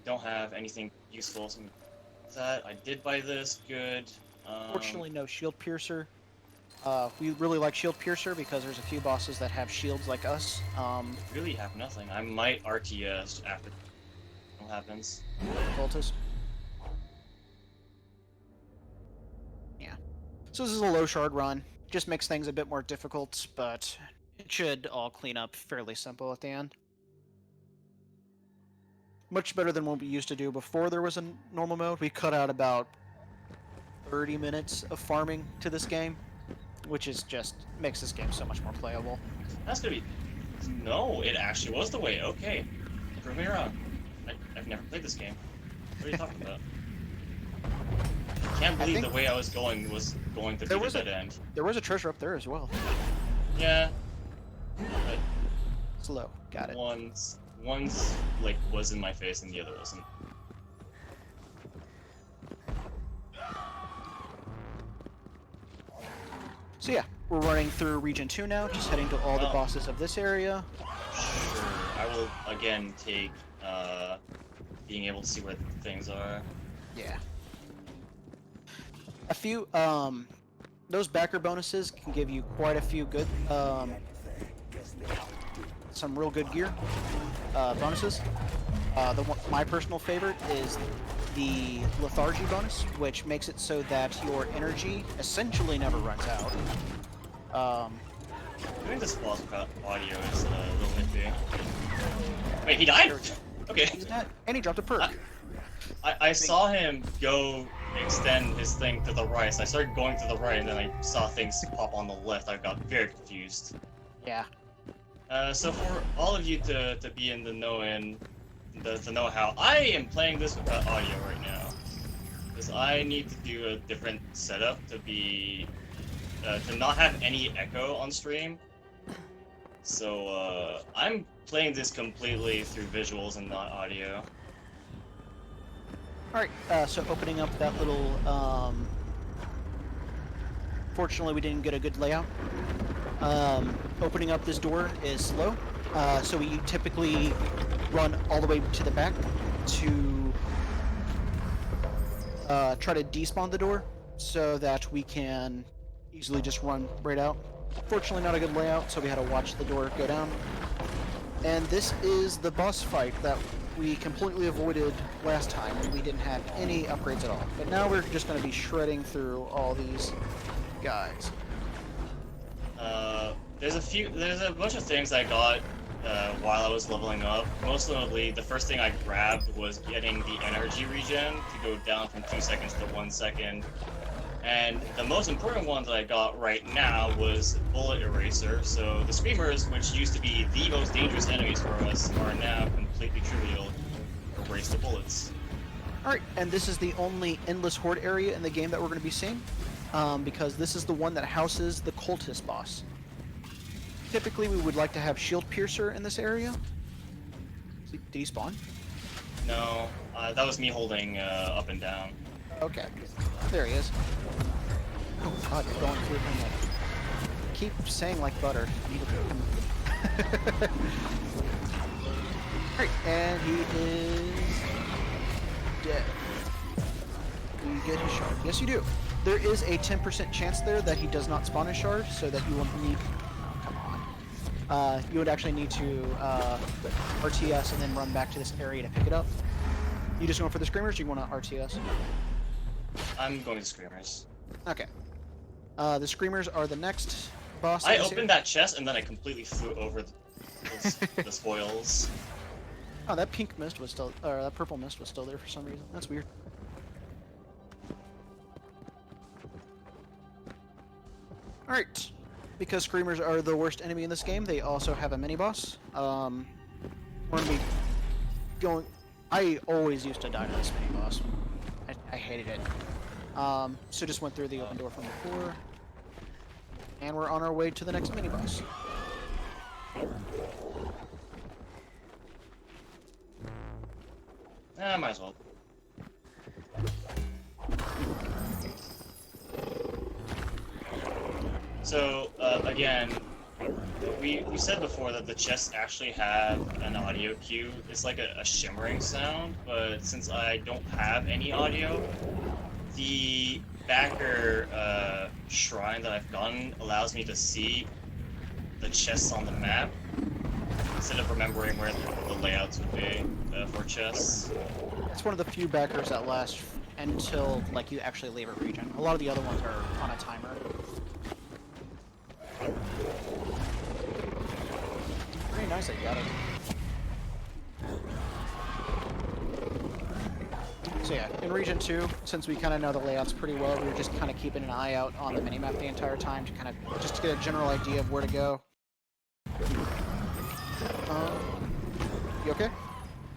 Speaker 2: don't have anything useful. So that I did buy this, good.
Speaker 1: Fortunately, no shield piercer. We really like shield piercer because there's a few bosses that have shields like us.
Speaker 2: Really have nothing. I might RTS after what happens.
Speaker 1: Cultist. Yeah. So this is a low shard run. Just makes things a bit more difficult, but it should all clean up fairly simple at the end. Much better than what we used to do before there was a normal mode. We cut out about 30 minutes of farming to this game, which is just makes this game so much more playable.
Speaker 2: That's gonna be... No, it actually was the way. Okay. Prove me wrong. I've never played this game. What are you talking about? I can't believe the way I was going was going to be the dead end.
Speaker 1: There was a treasure up there as well.
Speaker 2: Yeah. But
Speaker 1: Slow. Got it.
Speaker 2: one's like was in my face and the other wasn't.
Speaker 1: So yeah, we're running through Region 2 now, just heading to all the bosses of this area.
Speaker 2: Sure. I will again take being able to see where things are.
Speaker 1: Yeah. A few, those backer bonuses can give you quite a few good, some real good gear, bonuses. My personal favorite is the lethargy bonus, which makes it so that your energy essentially never runs out.
Speaker 2: Doing this boss without audio is a little iffy. Wait, he died? Okay.
Speaker 1: He's dead, and he dropped a perk.
Speaker 2: I saw him go extend his thing to the right, so I started going to the right, and then I saw things pop on the left. I got very confused.
Speaker 1: Yeah.
Speaker 2: So for all of you to be in the know and to know how I am playing this without audio right now, because I need to do a different setup to be to not have any echo on stream. So I'm playing this completely through visuals and not audio.
Speaker 1: Alright, so opening up that little, fortunately we didn't get a good layout. Opening up this door is slow, so we typically run all the way to the back to try to despawn the door so that we can easily just run right out. Fortunately not a good layout, so we had to watch the door go down. And this is the boss fight that we completely avoided last time when we didn't have any upgrades at all. But now we're just going to be shredding through all these guys.
Speaker 2: There's a bunch of things I got while I was leveling up. Most notably, the first thing I grabbed was getting the energy regen to go down from 2 seconds to 1 second. And the most important one that I got right now was Bullet Eraser. So the Screamers, which used to be the most dangerous enemies for us, are now completely trivial. Erase the bullets.
Speaker 1: Alright, and this is the only Endless Horde area in the game that we're going to be seeing, because this is the one that houses the Cultist boss. Typically, we would like to have Shield Piercer in this area. Did he spawn?
Speaker 2: No, that was me holding up and down.
Speaker 1: Okay, there he is. Oh god, you're going through him like... Keep saying like butter. I need to... Great, and he is... dead. Do you get his shard? Yes, you do. There is a 10% chance there that he does not spawn his shard, so that you will need... Oh, come on. You would actually need to RTS and then run back to this area to pick it up. You just going for the Screamers, or you want to RTS?
Speaker 2: I'm going to Screamers.
Speaker 1: Okay. The Screamers are the next boss.
Speaker 2: I opened that chest and then I completely flew over the spoils.
Speaker 1: Oh, that pink mist was still, or that purple mist was still there for some reason. That's weird. Alright. Because Screamers are the worst enemy in this game, they also have a mini-boss. We're gonna be going... I always used to die to this mini-boss. I hated it. So just went through the open door from before. And we're on our way to the next mini-boss.
Speaker 2: Might as well. So, again, we said before that the chests actually have an audio cue. It's like a shimmering sound, but since I don't have any audio, the backer shrine that I've gotten allows me to see the chests on the map instead of remembering where the layouts would be for chests.
Speaker 1: It's one of the few backers that last until like you actually leave a region. A lot of the other ones are on a timer. Very nice that you got it. So yeah, in Region 2, since we kind of know the layouts pretty well, we were just kind of keeping an eye out on the minimap the entire time to kind of just to get a general idea of where to go. You okay?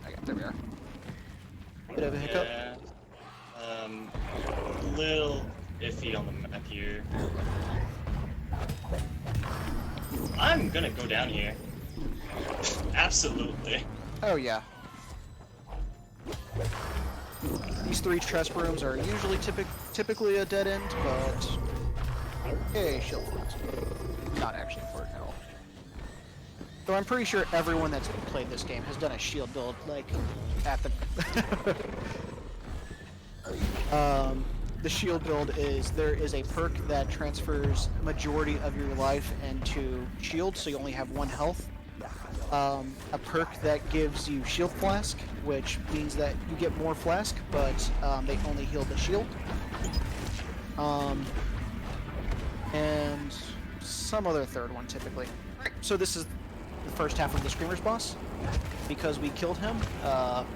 Speaker 1: Okay, there we are. Bit of a hiccup.
Speaker 2: Yeah. A little iffy on the map here. I'm gonna go down here. Absolutely.
Speaker 1: Oh yeah. These 3 chest rooms are usually typically a dead end, but hey, shield flask. Not actually important at all. Though I'm pretty sure everyone that's played this game has done a shield build, like at the shield build is there is a perk that transfers majority of your life into shield, so you only have 1 health. A perk that gives you shield flask, which means that you get more flask, but they only heal the shield. And some other third one typically. Alright, so this is the first half of the Screamers boss. Because we killed him,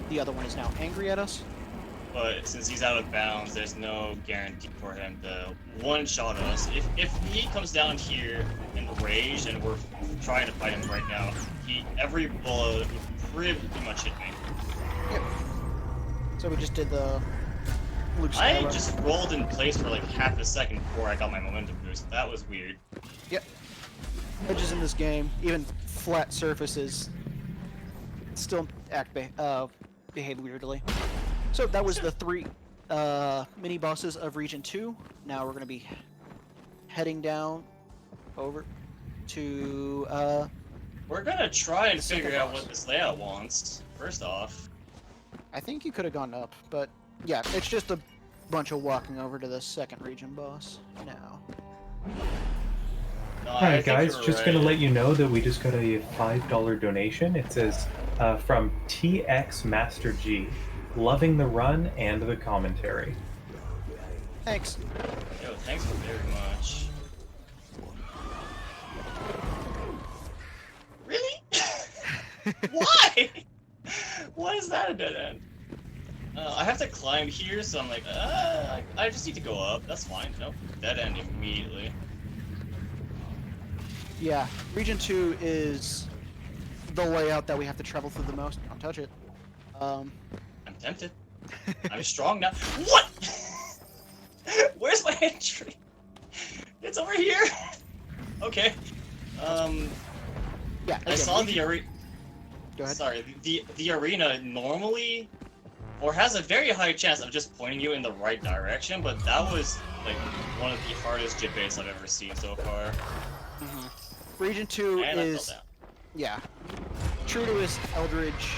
Speaker 1: the other one is now angry at us.
Speaker 2: But since he's out of bounds, there's no guarantee for him to one-shot us. If he comes down here in rage and we're trying to fight him right now, every bullet would pretty much hit me.
Speaker 1: Yep. So we just did the Luke
Speaker 2: I
Speaker 1: Skywalker.
Speaker 2: just rolled in place for like half a second before I got my momentum boost. That was weird.
Speaker 1: Yep. Edges in this game, even flat surfaces, still behave weirdly. So that was the 3 mini bosses of Region 2. Now we're going to be heading down over to
Speaker 2: We're gonna try and
Speaker 1: Second
Speaker 2: figure out
Speaker 1: boss.
Speaker 2: what this layout wants, first off.
Speaker 1: I think you could have gone up, but yeah, it's just a bunch of walking over to the second region boss now.
Speaker 2: No, I
Speaker 3: Alright
Speaker 2: think
Speaker 3: guys,
Speaker 2: you're
Speaker 3: just
Speaker 2: right.
Speaker 3: gonna let you know that we just got a $5 donation. It says, from TX Master G. Loving the run and the commentary.
Speaker 1: Thanks.
Speaker 2: Yo, thanks very much. Really? Why? Why is that a dead end? I have to climb here, so I'm like, I just need to go up. That's fine. Nope, dead end immediately.
Speaker 1: Yeah, Region 2 is the layout that we have to travel through the most. Don't touch it.
Speaker 2: I'm tempted. I'm strong now. What? Where's my entry? It's over here. Okay.
Speaker 1: Yeah,
Speaker 2: I
Speaker 1: again,
Speaker 2: saw
Speaker 1: Region-
Speaker 2: the arena.
Speaker 1: Go ahead.
Speaker 2: Sorry, the arena normally, or has a very high chance of just pointing you in the right direction, but that was like one of the hardest jibbates I've ever seen so far.
Speaker 1: Region 2
Speaker 2: And I fell
Speaker 1: is,
Speaker 2: down.
Speaker 1: yeah, true to his Eldritch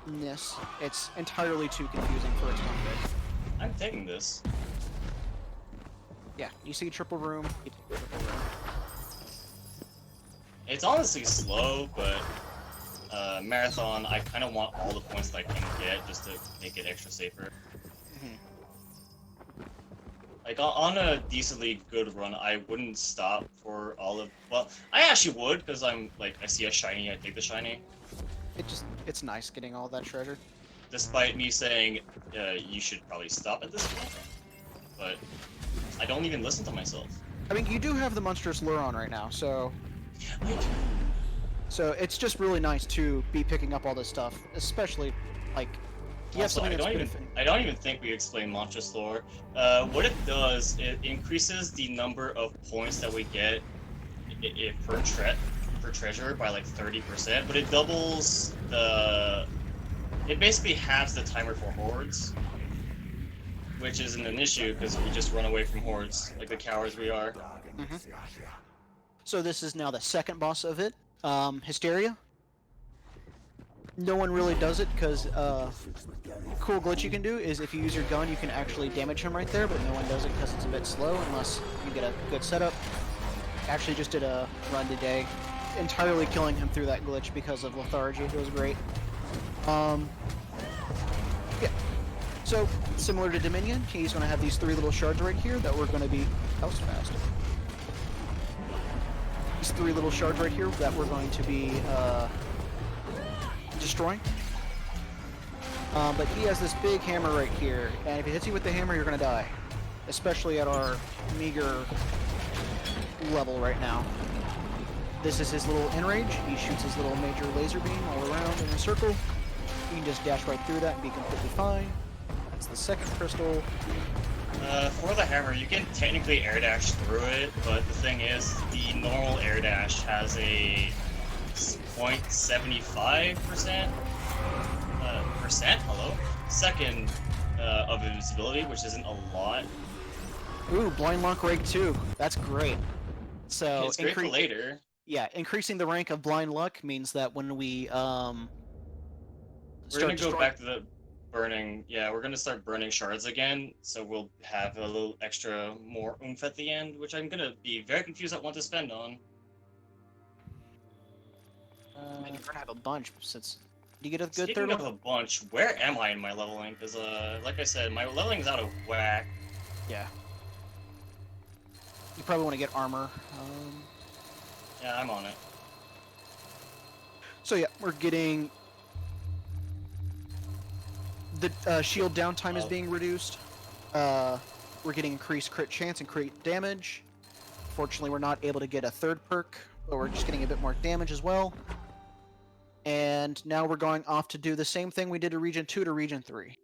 Speaker 1: ness. It's entirely too confusing for its own good.
Speaker 2: I'm taking this.
Speaker 1: Yeah, you see triple room, you take triple room.
Speaker 2: It's honestly slow, but marathon, I kind of want all the points that I can get just to make it extra safer. Like on a decently good run, I wouldn't stop for all of. Well, I actually would, because I'm like, I see a shiny, I take the shiny.
Speaker 1: It's nice getting all that treasure.
Speaker 2: Despite me saying you should probably stop at this point, but I don't even listen to myself.
Speaker 1: I mean, you do have the monstrous lure on right now, so
Speaker 2: I do.
Speaker 1: so it's just really nice to be picking up all this stuff, especially like you have
Speaker 2: Also,
Speaker 1: something that's
Speaker 2: I don't even think we explained Monstrous Lore. What it does, it increases the number of points that we get per treasure by like 30%, but it doubles the. It basically halves the timer for hordes, which isn't an issue because we just run away from hordes like the cowards we are.
Speaker 1: Mm-hmm. So this is now the second boss of it, Hysteria. No one really does it because cool glitch you can do is if you use your gun you can actually damage him right there, but no one does it because it's a bit slow unless you get a good setup. Actually just did a run today, entirely killing him through that glitch because of lethargy. It was great. Yeah. So similar to Dominion, he's going to have these 3 little shards right here that we're going to be house fast. These 3 little shards right here that we're going to be destroying. But he has this big hammer right here, and if he hits you with the hammer, you're gonna die. Especially at our meager level right now. This is his little enrage. He shoots his little major laser beam all around in a circle. You can just dash right through that and be completely fine. That's the second crystal.
Speaker 2: For the hammer, you can technically air dash through it, but the thing is, the normal air dash has a 0.75% second of invisibility, which isn't a lot.
Speaker 1: Ooh, blind lock rank 2. That's great. So
Speaker 2: It's great for later.
Speaker 1: Yeah, increasing the rank of blind luck means that when we
Speaker 2: we're gonna go back to the burning. Yeah, we're gonna start burning shards again, so we'll have a little extra more oomph at the end, which I'm gonna be very confused at what to spend on.
Speaker 1: you're gonna have a bunch since. Do you get a good
Speaker 2: Speaking
Speaker 1: third
Speaker 2: of
Speaker 1: one?
Speaker 2: a bunch, where am I in my leveling? Because, like I said, my leveling is out of whack.
Speaker 1: Yeah. You probably want to get armor.
Speaker 2: Yeah, I'm on it.
Speaker 1: So yeah, we're getting the shield downtime is being reduced. We're getting increased crit chance and crit damage. Fortunately, we're not able to get a third perk, but we're just getting a bit more damage as well. And now we're going off to do the same thing we did to Region 2 to Region 3.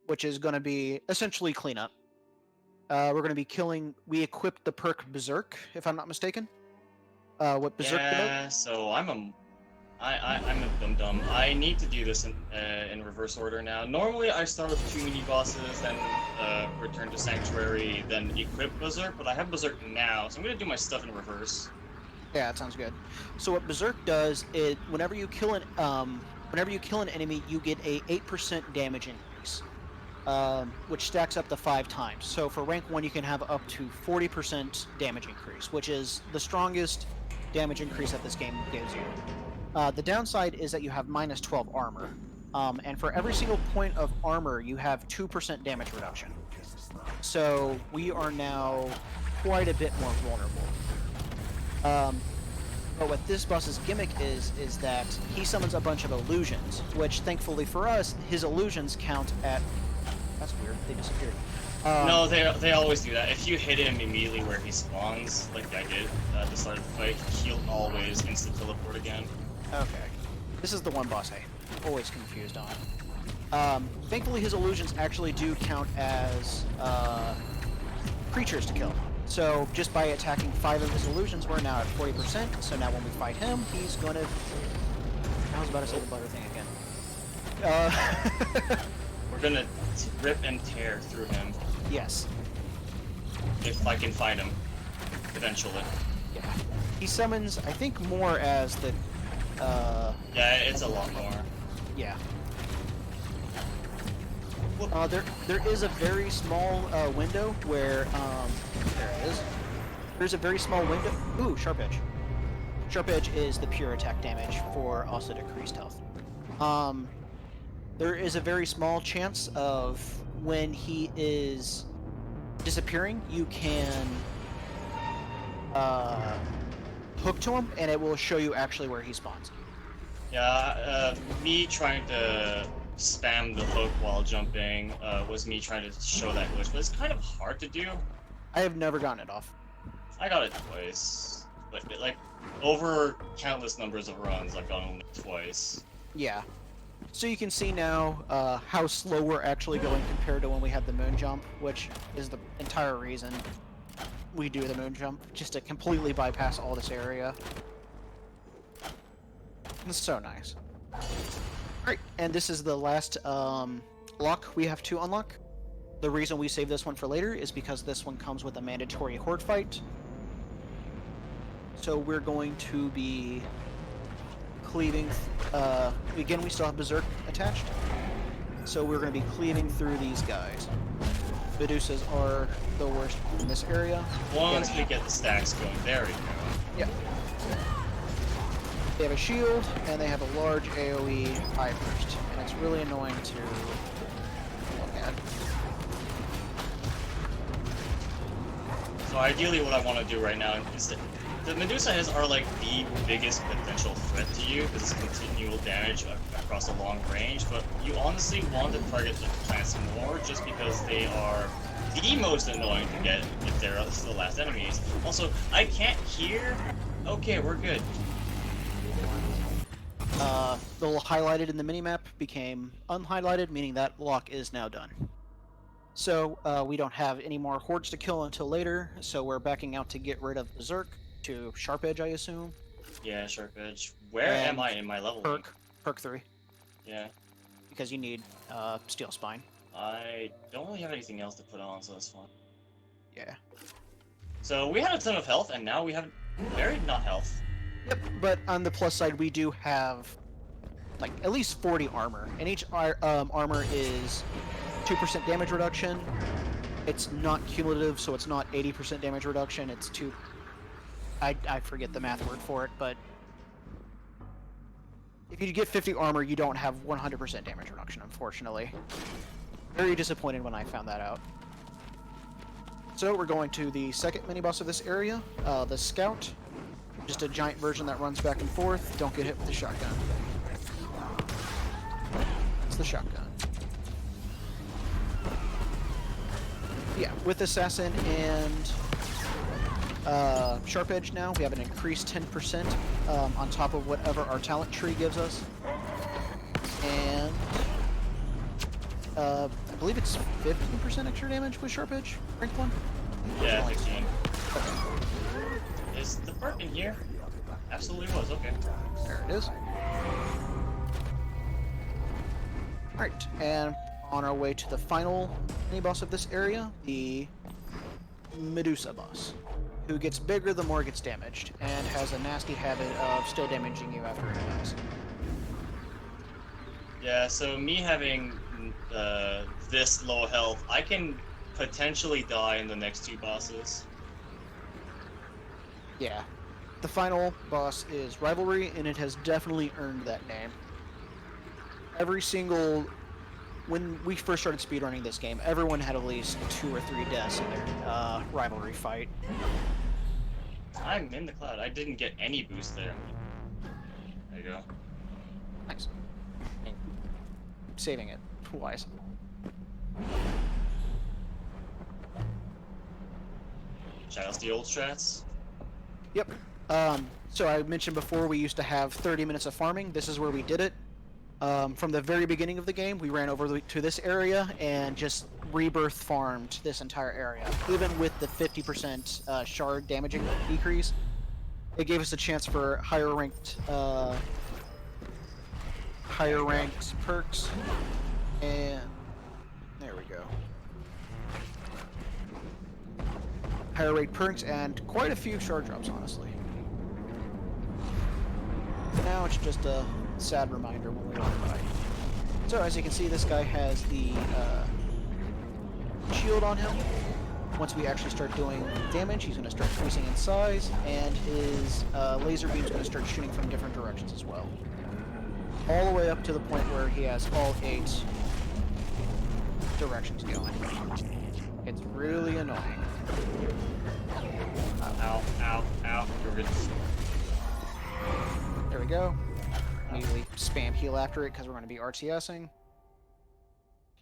Speaker 1: Which is going to be essentially cleanup. We're going to be killing... We equipped the perk Berserk, if I'm not mistaken. What Berserk
Speaker 2: Yeah, so I'm a dum-dum. I need to do this in reverse order now. Normally I start with 2 mini-bosses, then return to Sanctuary, then equip Berserk, but I have Berserk now, so I'm going to do my stuff in reverse.
Speaker 1: Yeah, that sounds good. So what Berserk does is whenever you kill an enemy, you get a 8% damage increase, which stacks up to 5 times. So for rank 1, you can have up to 40% damage increase, which is the strongest damage increase that this game gives you. The downside is that you have minus 12 armor, and for every single point of armor, you have 2% damage reduction. So we are now quite a bit more vulnerable. But what this boss's gimmick is that he summons a bunch of illusions, which thankfully for us, his illusions count at... That's weird, they disappeared.
Speaker 2: No, they always do that. If you hit him immediately where he spawns, like I did at the start of the fight, he'll always insta-teleport again.
Speaker 1: Okay. This is the one boss I'm always confused on. Thankfully his illusions actually do count as creatures to kill. So just by attacking 5 of his illusions, we're now at 40%. So now when we fight him, he's gonna... I was about to say the butter thing again.
Speaker 2: We're gonna rip and tear through him.
Speaker 1: Yes.
Speaker 2: If I can find him. Eventually.
Speaker 1: Yeah. He summons, I think, more as the...
Speaker 2: Yeah, it's a lot more.
Speaker 1: Yeah. There is a very small window where, there it is. There's a very small window. Ooh, Sharp Edge. Sharp Edge is the pure attack damage for also decreased health. There is a very small chance of when he is disappearing, you can hook to him, and it will show you actually where he spawns.
Speaker 2: Yeah, me trying to spam the hook while jumping was me trying to show that glitch, but it's kind of hard to do.
Speaker 1: I have never gotten it off.
Speaker 2: I got it twice, but like over countless numbers of runs, I've gotten it twice.
Speaker 1: Yeah. So you can see now how slow we're actually going compared to when we had the moon jump, which is the entire reason we do the moon jump, just to completely bypass all this area. It's so nice. Alright, and this is the last lock we have to unlock. The reason we save this one for later is because this one comes with a mandatory horde fight. So we're going to be cleaving, again we still have Berserk attached, so we're going to be cleaving through these guys. Medusas are the worst in this area.
Speaker 2: Once we get the stacks going, there we go.
Speaker 1: Yeah. They have a shield, and they have a large AoE eye burst, and it's really annoying to look at.
Speaker 2: So ideally what I want to do right now is that the Medusa heads are like the biggest potential threat to you because it's continual damage across a long range, but you honestly want to target the plants more just because they are the most annoying to get if they're the last enemies. Also, I can't hear. Okay, we're good.
Speaker 1: The highlighted in the minimap became unhighlighted, meaning that lock is now done. So we don't have any more hordes to kill until later, so we're backing out to get rid of Berserk to Sharp Edge, I assume.
Speaker 2: Yeah, Sharp Edge. Where
Speaker 1: And
Speaker 2: am I in my level?
Speaker 1: Perk 3,
Speaker 2: Yeah.
Speaker 1: because you need Steel Spine.
Speaker 2: I don't really have anything else to put on, so that's fine.
Speaker 1: Yeah.
Speaker 2: So we had a ton of health, and now we have very not health.
Speaker 1: Yep, but on the plus side, we do have like at least 40 armor, and each armor is 2% damage reduction. It's not cumulative, so it's not 80% damage reduction. It's I forget the math word for it, but if you get 50 armor, you don't have 100% damage reduction, unfortunately. Very disappointed when I found that out. So we're going to the second mini-boss of this area, the Scout. Just a giant version that runs back and forth. Don't get hit with the shotgun. It's the shotgun. Yeah, with Assassin and Sharp Edge now, we have an increased 10% on top of whatever our talent tree gives us. And I believe it's 15% extra damage with Sharp Edge, ranked 1?
Speaker 2: Yeah, 15. Is the perk in here? Absolutely was, okay.
Speaker 1: There it is. Alright, and on our way to the final mini-boss of this area, the Medusa boss, who gets bigger the more it gets damaged, and has a nasty habit of still damaging you after it dies.
Speaker 2: Yeah, so me having this low health, I can potentially die in the next two bosses.
Speaker 1: Yeah. The final boss is Rivalry, and it has definitely earned that name. Every single... When we first started speedrunning this game, everyone had at least 2 or 3 deaths in their Rivalry fight.
Speaker 2: I'm in the cloud. I didn't get any boost there. There you go.
Speaker 1: Nice. Saving it. Wise.
Speaker 2: Shout out to the old strats.
Speaker 1: Yep. So I mentioned before we used to have 30 minutes of farming. This is where we did it. From the very beginning of the game, we ran over to this area and just rebirth farmed this entire area. Even with the 50% shard damaging decrease, it gave us a chance for higher ranked perks. And there we go. Higher rate perks and quite a few shard drops, honestly. Now it's just a sad reminder when we walk by. So as you can see, this guy has the shield on him. Once we actually start doing damage, he's going to start increasing in size, and his laser beam's going to start shooting from different directions as well. All the way up to the point where he has all 8 directions going. It's really annoying.
Speaker 2: Ow, ow, ow. You're good.
Speaker 1: There we go. Immediately spam heal after it because we're going to be RTSing.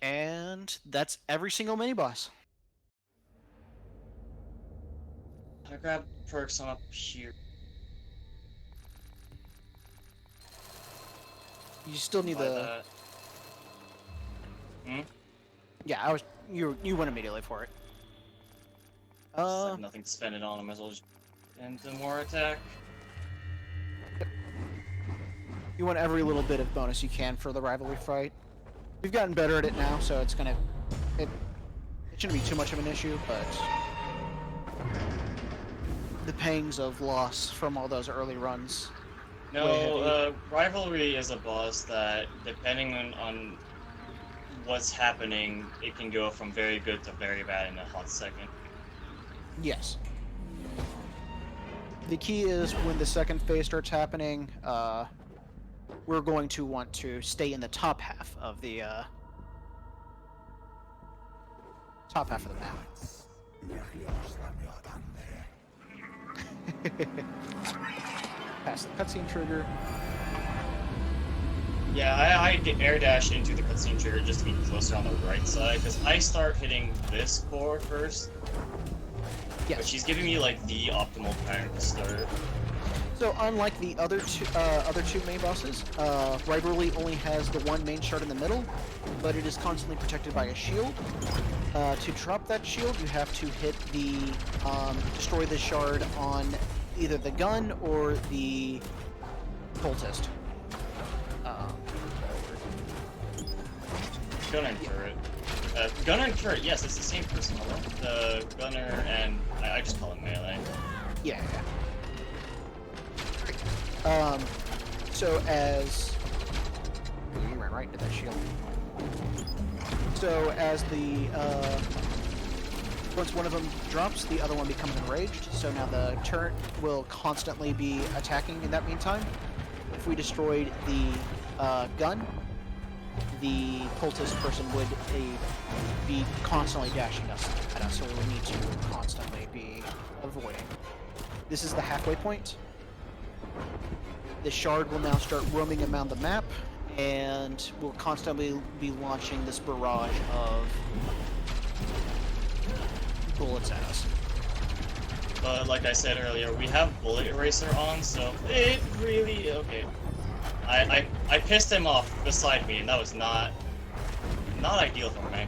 Speaker 1: And that's every single mini boss.
Speaker 2: I grab perks on up here.
Speaker 1: You still need
Speaker 2: Buy
Speaker 1: the.
Speaker 2: that.
Speaker 1: Yeah, you went immediately for it.
Speaker 2: Just have nothing to spend it on. I might as well just into more attack.
Speaker 1: You want every little bit of bonus you can for the rivalry fight. We've gotten better at it now, so it's gonna. It shouldn't be too much of an issue, but the pangs of loss from all those early runs.
Speaker 2: No, rivalry is a boss that, depending on what's happening, it can go from very good to very bad in a hot second.
Speaker 1: Yes. The key is when the second phase starts happening, we're going to want to stay in the top half of the map. Pass the cutscene trigger.
Speaker 2: Yeah, I air dash into the cutscene trigger just to be closer on the right side, because I start hitting this core first.
Speaker 1: Yes.
Speaker 2: But she's giving me like the optimal time to start.
Speaker 1: So unlike the other two main bosses, Rivalry only has the one main shard in the middle, but it is constantly protected by a shield. To drop that shield, you have to hit the destroy the shard on either the gun or the poultist.
Speaker 2: Gunner and turret. Gunner and turret, yes, it's the same person. The gunner and I just call it melee.
Speaker 1: Yeah. So as you ran right into that shield. So as the once one of them drops, the other one becomes enraged. So now the turret will constantly be attacking in that meantime. If we destroyed the gun, the poultice person would be constantly dashing us at us, so we would need to constantly be avoiding. This is the halfway point. The shard will now start roaming around the map, and will constantly be launching this barrage of bullets at us.
Speaker 2: But like I said earlier, we have bullet eraser on, so it really okay. I pissed him off beside me, and that was not ideal for me.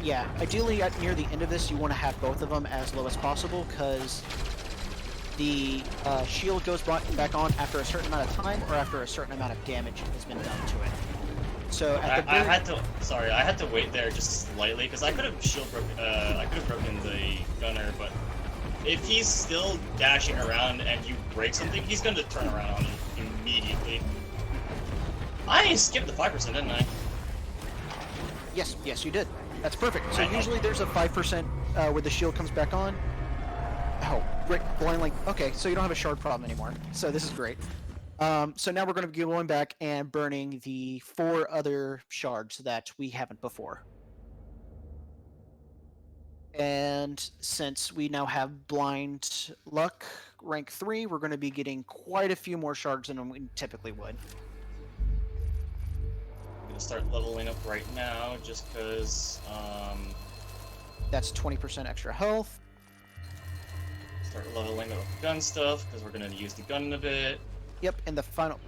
Speaker 1: Yeah, ideally at near the end of this, you want to have both of them as low as possible, because the shield goes back on after a certain amount of time, or after a certain amount of damage has been done to it. So at the
Speaker 2: I had to wait there just slightly because I could have broken the gunner, but if he's still dashing around and you break something, he's going to turn around on you immediately. I skipped the 5%, didn't I?
Speaker 1: Yes, you did. That's perfect. So usually there's a 5% where the shield comes back on. Oh, right, blind link. Okay, so you don't have a shard problem anymore. So this is great. So now we're going to be going back and burning the 4 other shards that we haven't before. And since we now have blind luck rank 3, we're going to be getting quite a few more shards than we typically would.
Speaker 2: I'm gonna start leveling up right now just because.
Speaker 1: That's 20% extra health.
Speaker 2: Start leveling up gun stuff because we're gonna use the gun in a bit.
Speaker 1: Yep, and the final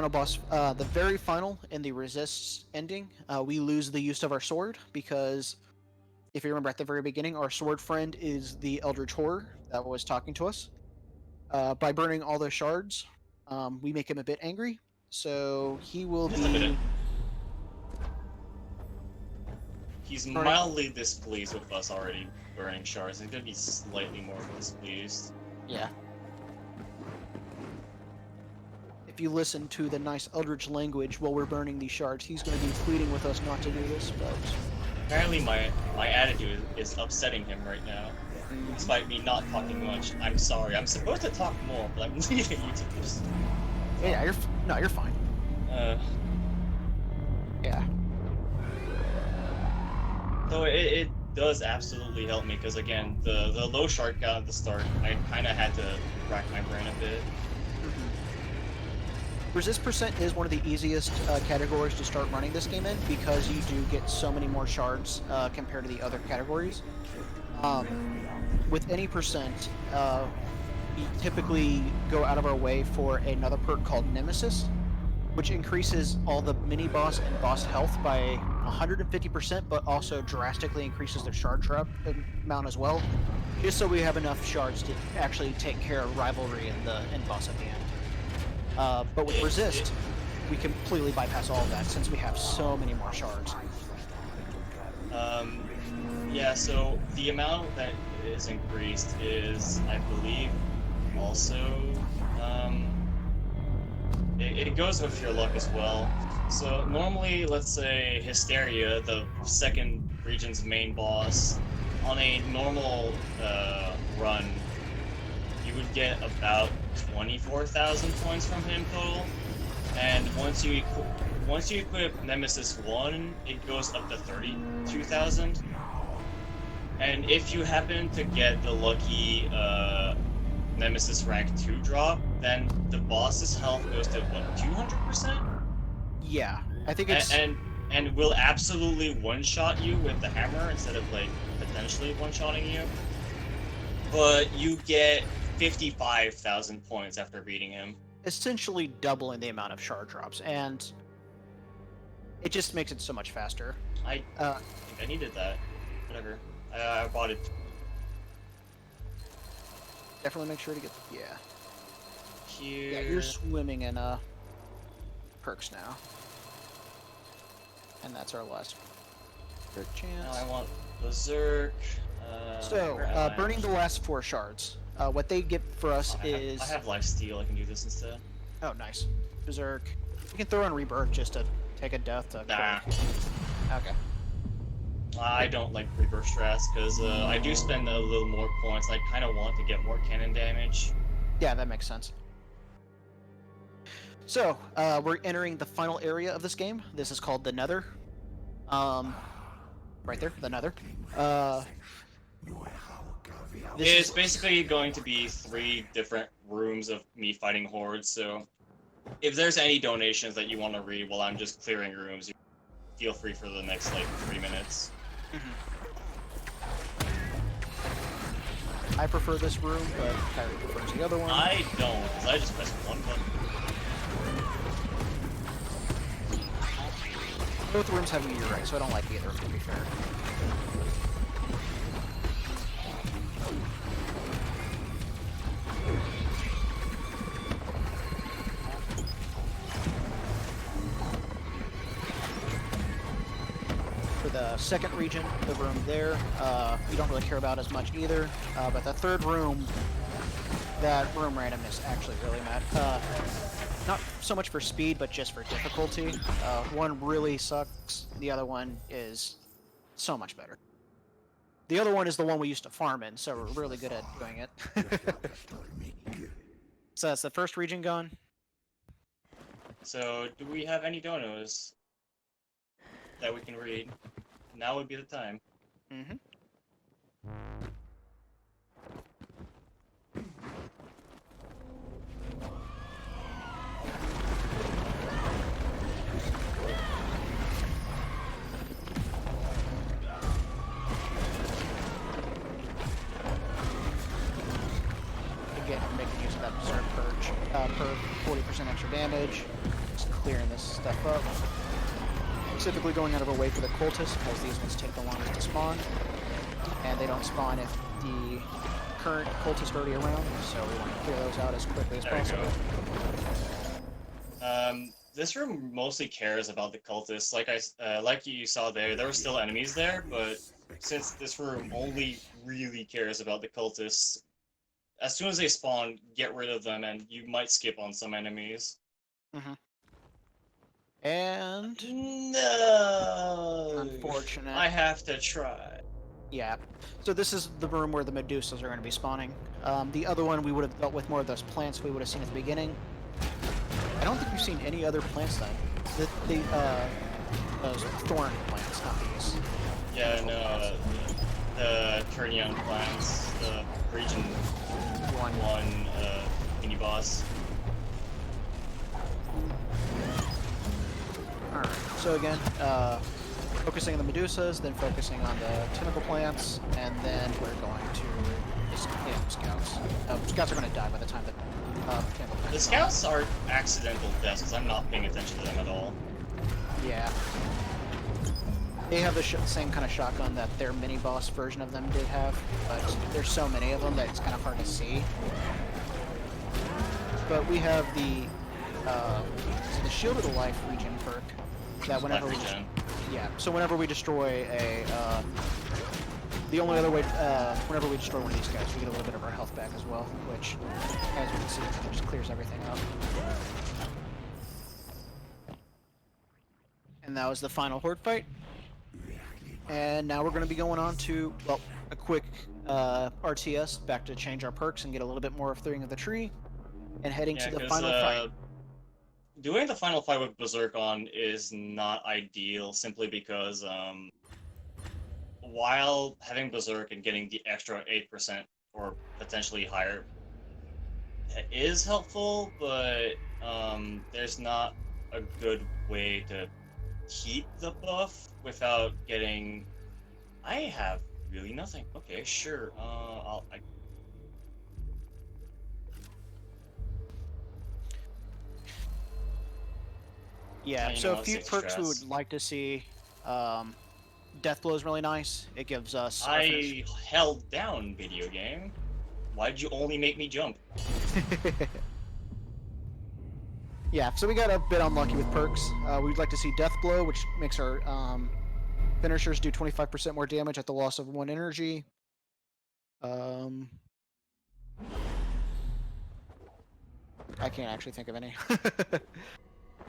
Speaker 1: boss, the very final in the resists ending, we lose the use of our sword because, if you remember at the very beginning, our sword friend is the Eldritch Horror that was talking to us. By burning all those shards, we make him a bit angry, so he will be.
Speaker 2: He's mildly displeased with us already burning shards. He's gonna be slightly more displeased.
Speaker 1: Yeah. If you listen to the nice Eldritch language while we're burning these shards, he's going to be pleading with us not to do this, but...
Speaker 2: Apparently my attitude is upsetting him right now. Despite me not talking much. I'm sorry. I'm supposed to talk more, but I'm leaving you to just...
Speaker 1: Yeah, you're fine. Yeah.
Speaker 2: So it does absolutely help me, because again, the low shard count at the start, I kind of had to rack my brain a bit.
Speaker 1: Resist percent is one of the easiest categories to start running this game in because you do get so many more shards compared to the other categories. With any percent, we typically go out of our way for another perk called Nemesis, which increases all the mini-boss and boss health by 150%, but also drastically increases their shard drop amount as well, just so we have enough shards to actually take care of rivalry and the end boss at the end. But with Resist, we completely bypass all of that since we have so many more shards.
Speaker 2: Yeah, so the amount that is increased is, I believe, also, it goes with your luck as well. So normally, let's say Hysteria, the second region's main boss, on a normal run, you would get about 24,000 points from him total. And once you equip Nemesis 1, it goes up to 32,000. And if you happen to get the lucky Nemesis rank 2 drop, then the boss's health goes to what, 200%?
Speaker 1: Yeah, I think it's...
Speaker 2: And will absolutely one-shot you with the hammer instead of, like, potentially one-shotting you. But you get 55,000 points after beating him.
Speaker 1: essentially doubling the amount of shard drops, and it just makes it so much faster.
Speaker 2: I think I needed that. Whatever. I bought it.
Speaker 1: Definitely make sure to get... Yeah.
Speaker 2: Here.
Speaker 1: Yeah, you're swimming in perks now. And that's our last perk chance.
Speaker 2: Now I want Berserk.
Speaker 1: So, burning the last 4 shards. What they get for us is...
Speaker 2: I have Lifesteal, I can do this instead.
Speaker 1: Oh, nice. Berserk. You can throw in Rebirth just to take a death to...
Speaker 2: Nah.
Speaker 1: Okay.
Speaker 2: I don't like Rebirth strats, because I do spend a little more points. I kind of want to get more cannon damage.
Speaker 1: Yeah, that makes sense. So, we're entering the final area of this game. This is called the Nether. Right there, the Nether.
Speaker 2: It's basically going to be 3 different rooms of me fighting hordes, so if there's any donations that you want to read while I'm just clearing rooms, feel free for the next, like, 3 minutes.
Speaker 1: I prefer this room, but Kyrie prefers the other one.
Speaker 2: I don't, because I just press one button.
Speaker 1: Both rooms have meteorite, so I don't like either, to be fair. For the second region, the room there, we don't really care about as much either. But the third room, that room randomness actually really matters. Not so much for speed, but just for difficulty. One really sucks. The other one is so much better. The other one is the one we used to farm in, so we're really good at doing it. So that's the first region gone.
Speaker 2: So, do we have any donos that we can read? Now would be the time.
Speaker 1: Mm-hmm. Again, making use of that Berserk per 40% extra damage. Just clearing this stuff up. Specifically going out of our way for the cultists, because these ones take the longest to spawn. And they don't spawn if the current cultists are already around, so we want to clear those out as quickly as possible.
Speaker 2: This room mostly cares about the cultists. Like you saw there were still enemies there, but since this room only really cares about the cultists, as soon as they spawn, get rid of them, and you might skip on some enemies.
Speaker 1: Mm-hmm. And...
Speaker 2: No!
Speaker 1: Unfortunate.
Speaker 2: I have to try.
Speaker 1: Yeah. So this is the room where the Medusas are going to be spawning. The other one, we would have dealt with more of those plants we would have seen at the beginning. I don't think we've seen any other plants then. Those thorn plants, not these.
Speaker 2: Yeah, no, the Turnion plants, the region 1 mini boss.
Speaker 1: Alright, so again, focusing on the Medusas, then focusing on the tentacle plants, and then we're going to scouts. Scouts are going to die by the time that tentacle plants
Speaker 2: The scouts are accidental deaths because I'm not paying attention to them at all.
Speaker 1: Yeah. They have the same kind of shotgun that their mini-boss version of them did have, but there's so many of them that it's kind of hard to see. But we have the Shield of the Life regen perk that whenever
Speaker 2: Life regen.
Speaker 1: so whenever we destroy a the only other way whenever we destroy one of these guys, we get a little bit of our health back as well, which, as you can see, it just clears everything up. And that was the final horde fight. And now we're going to be going on to, well, a quick RTS back to change our perks and get a little bit more of the ring of the tree, and heading to the final fight.
Speaker 2: Doing the final fight with Berserk on is not ideal, simply because while having Berserk and getting the extra 8% or potentially higher is helpful, but there's not a good way to keep the buff without getting... I have really nothing. Okay, sure.
Speaker 1: Yeah, so a few perks we would like to see. Death Blow is really nice. It gives us...
Speaker 2: I held down, video game. Why'd you only make me jump?
Speaker 1: Yeah, so we got a bit unlucky with perks. We'd like to see Death Blow, which makes our finishers do 25% more damage at the loss of 1 energy. I can't actually think of any.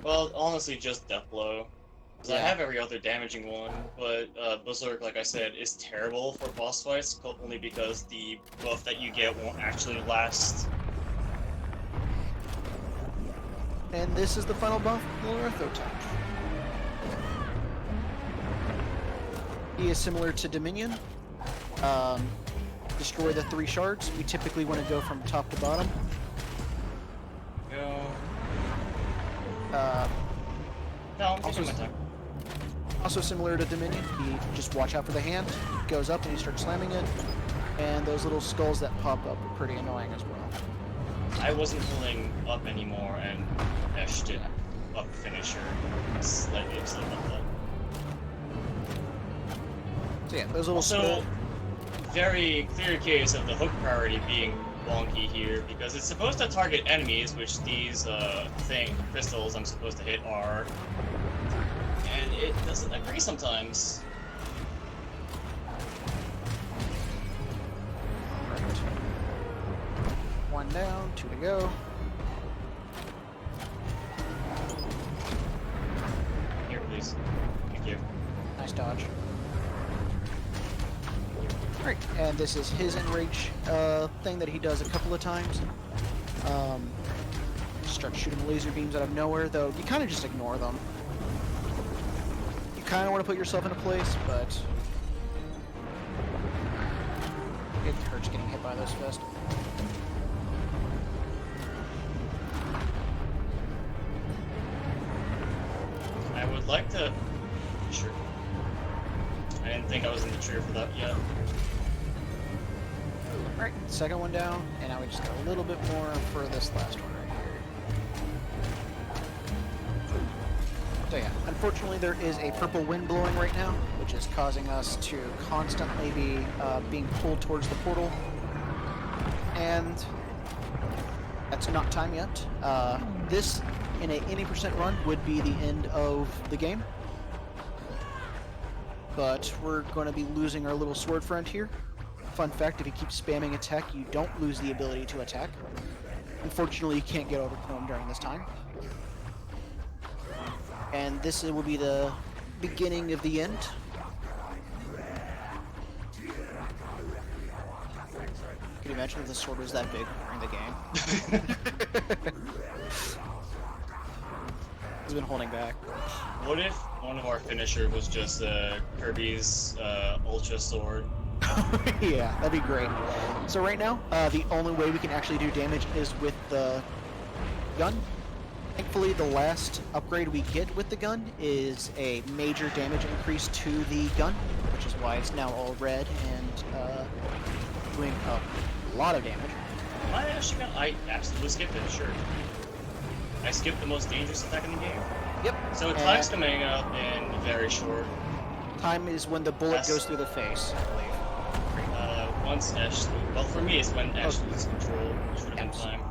Speaker 2: Well, honestly, just Death Blow. Because I
Speaker 1: Yeah.
Speaker 2: have every other damaging one, but Berserk, like I said, is terrible for boss fights, only because the buff that you get won't actually last.
Speaker 1: And this is the final buff, Lortho Touch. He is similar to Dominion. Destroy the 3 shards. We typically want to go from top to bottom.
Speaker 2: Go. No, I'm taking my time.
Speaker 1: Also similar to Dominion, he just watch out for the hand, goes up and you start slamming it, and those little skulls that pop up are pretty annoying as well.
Speaker 2: I wasn't pulling up anymore and eshed it up finisher. Slightly upset about that.
Speaker 1: So yeah, those little
Speaker 2: Also, very clear case of the hook priority being wonky here, because it's supposed to target enemies, which these crystals I'm supposed to hit are, and it doesn't agree sometimes.
Speaker 1: Right. 1 down, 2 to go.
Speaker 2: Here, please. Thank you.
Speaker 1: Nice dodge. Alright, and this is his enrage thing that he does a couple of times. Start shooting laser beams out of nowhere, though you kind of just ignore them. You kind of want to put yourself in a place, but it hurts getting hit by those fists.
Speaker 2: I would like to... Sure. I didn't think I was in the trigger for that yet.
Speaker 1: Alright, second one down, and now we just got a little bit more for this last one right here. So yeah, unfortunately there is a purple wind blowing right now, which is causing us to constantly be being pulled towards the portal. And that's not time yet. This, in a 80% run, would be the end of the game. But we're going to be losing our little sword friend here. Fun fact, if you keep spamming attack, you don't lose the ability to attack. Unfortunately, you can't get overcome during this time. And this will be the beginning of the end. Can you imagine if the sword was that big during the game? He's been holding back.
Speaker 2: What if one of our finisher was just Kirby's Ultra Sword?
Speaker 1: Yeah, that'd be great. So right now, the only way we can actually do damage is with the gun. Thankfully, the last upgrade we get with the gun is a major damage increase to the gun, which is why it's now all red and doing a lot of damage.
Speaker 2: I absolutely skipped it, sure. I skipped the most dangerous attack in the game.
Speaker 1: Yep.
Speaker 2: So time's coming up in very short.
Speaker 1: Time is when the bullet goes through the face, I believe.
Speaker 2: Once Ashley... Well, for me, it's when Ashley loses control, which would have been time.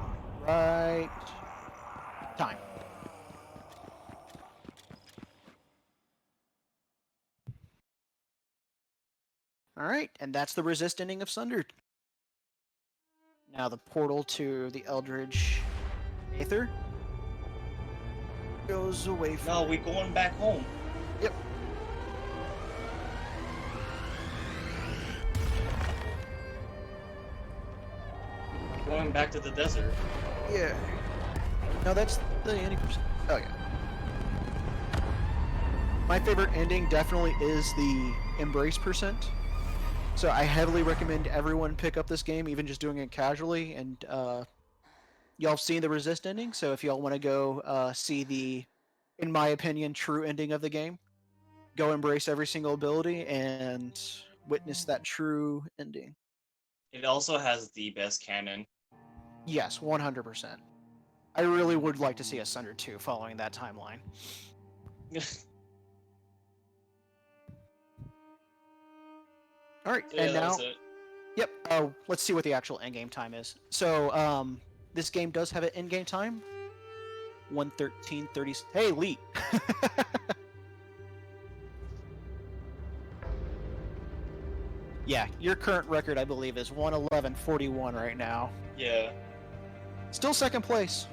Speaker 1: Right. Time. Alright, and that's the resist ending of Sundered. Now the portal to the Eldritch Aether goes away from...
Speaker 2: No, we're going back home.
Speaker 1: Yep.
Speaker 2: Going back to the desert.
Speaker 1: Yeah. No, that's the ending percent. Oh, yeah. My favorite ending definitely is the Embrace percent. So I heavily recommend everyone pick up this game, even just doing it casually. And y'all have seen the Resist ending, so if y'all want to go see the, in my opinion, true ending of the game, go embrace every single ability and witness that true ending.
Speaker 2: It also has the best canon.
Speaker 1: Yes, 100%. I really would like to see a Sundered 2 following that timeline. All right,
Speaker 2: Yeah,
Speaker 1: and
Speaker 2: that
Speaker 1: now,
Speaker 2: was it.
Speaker 1: yep. Let's see what the actual in-game time is. So, this game does have an in-game time. 1:13:30. Hey, Lee. Yeah, your current record, I believe, is 1:11:41 right now.
Speaker 2: Yeah.
Speaker 1: Still second place.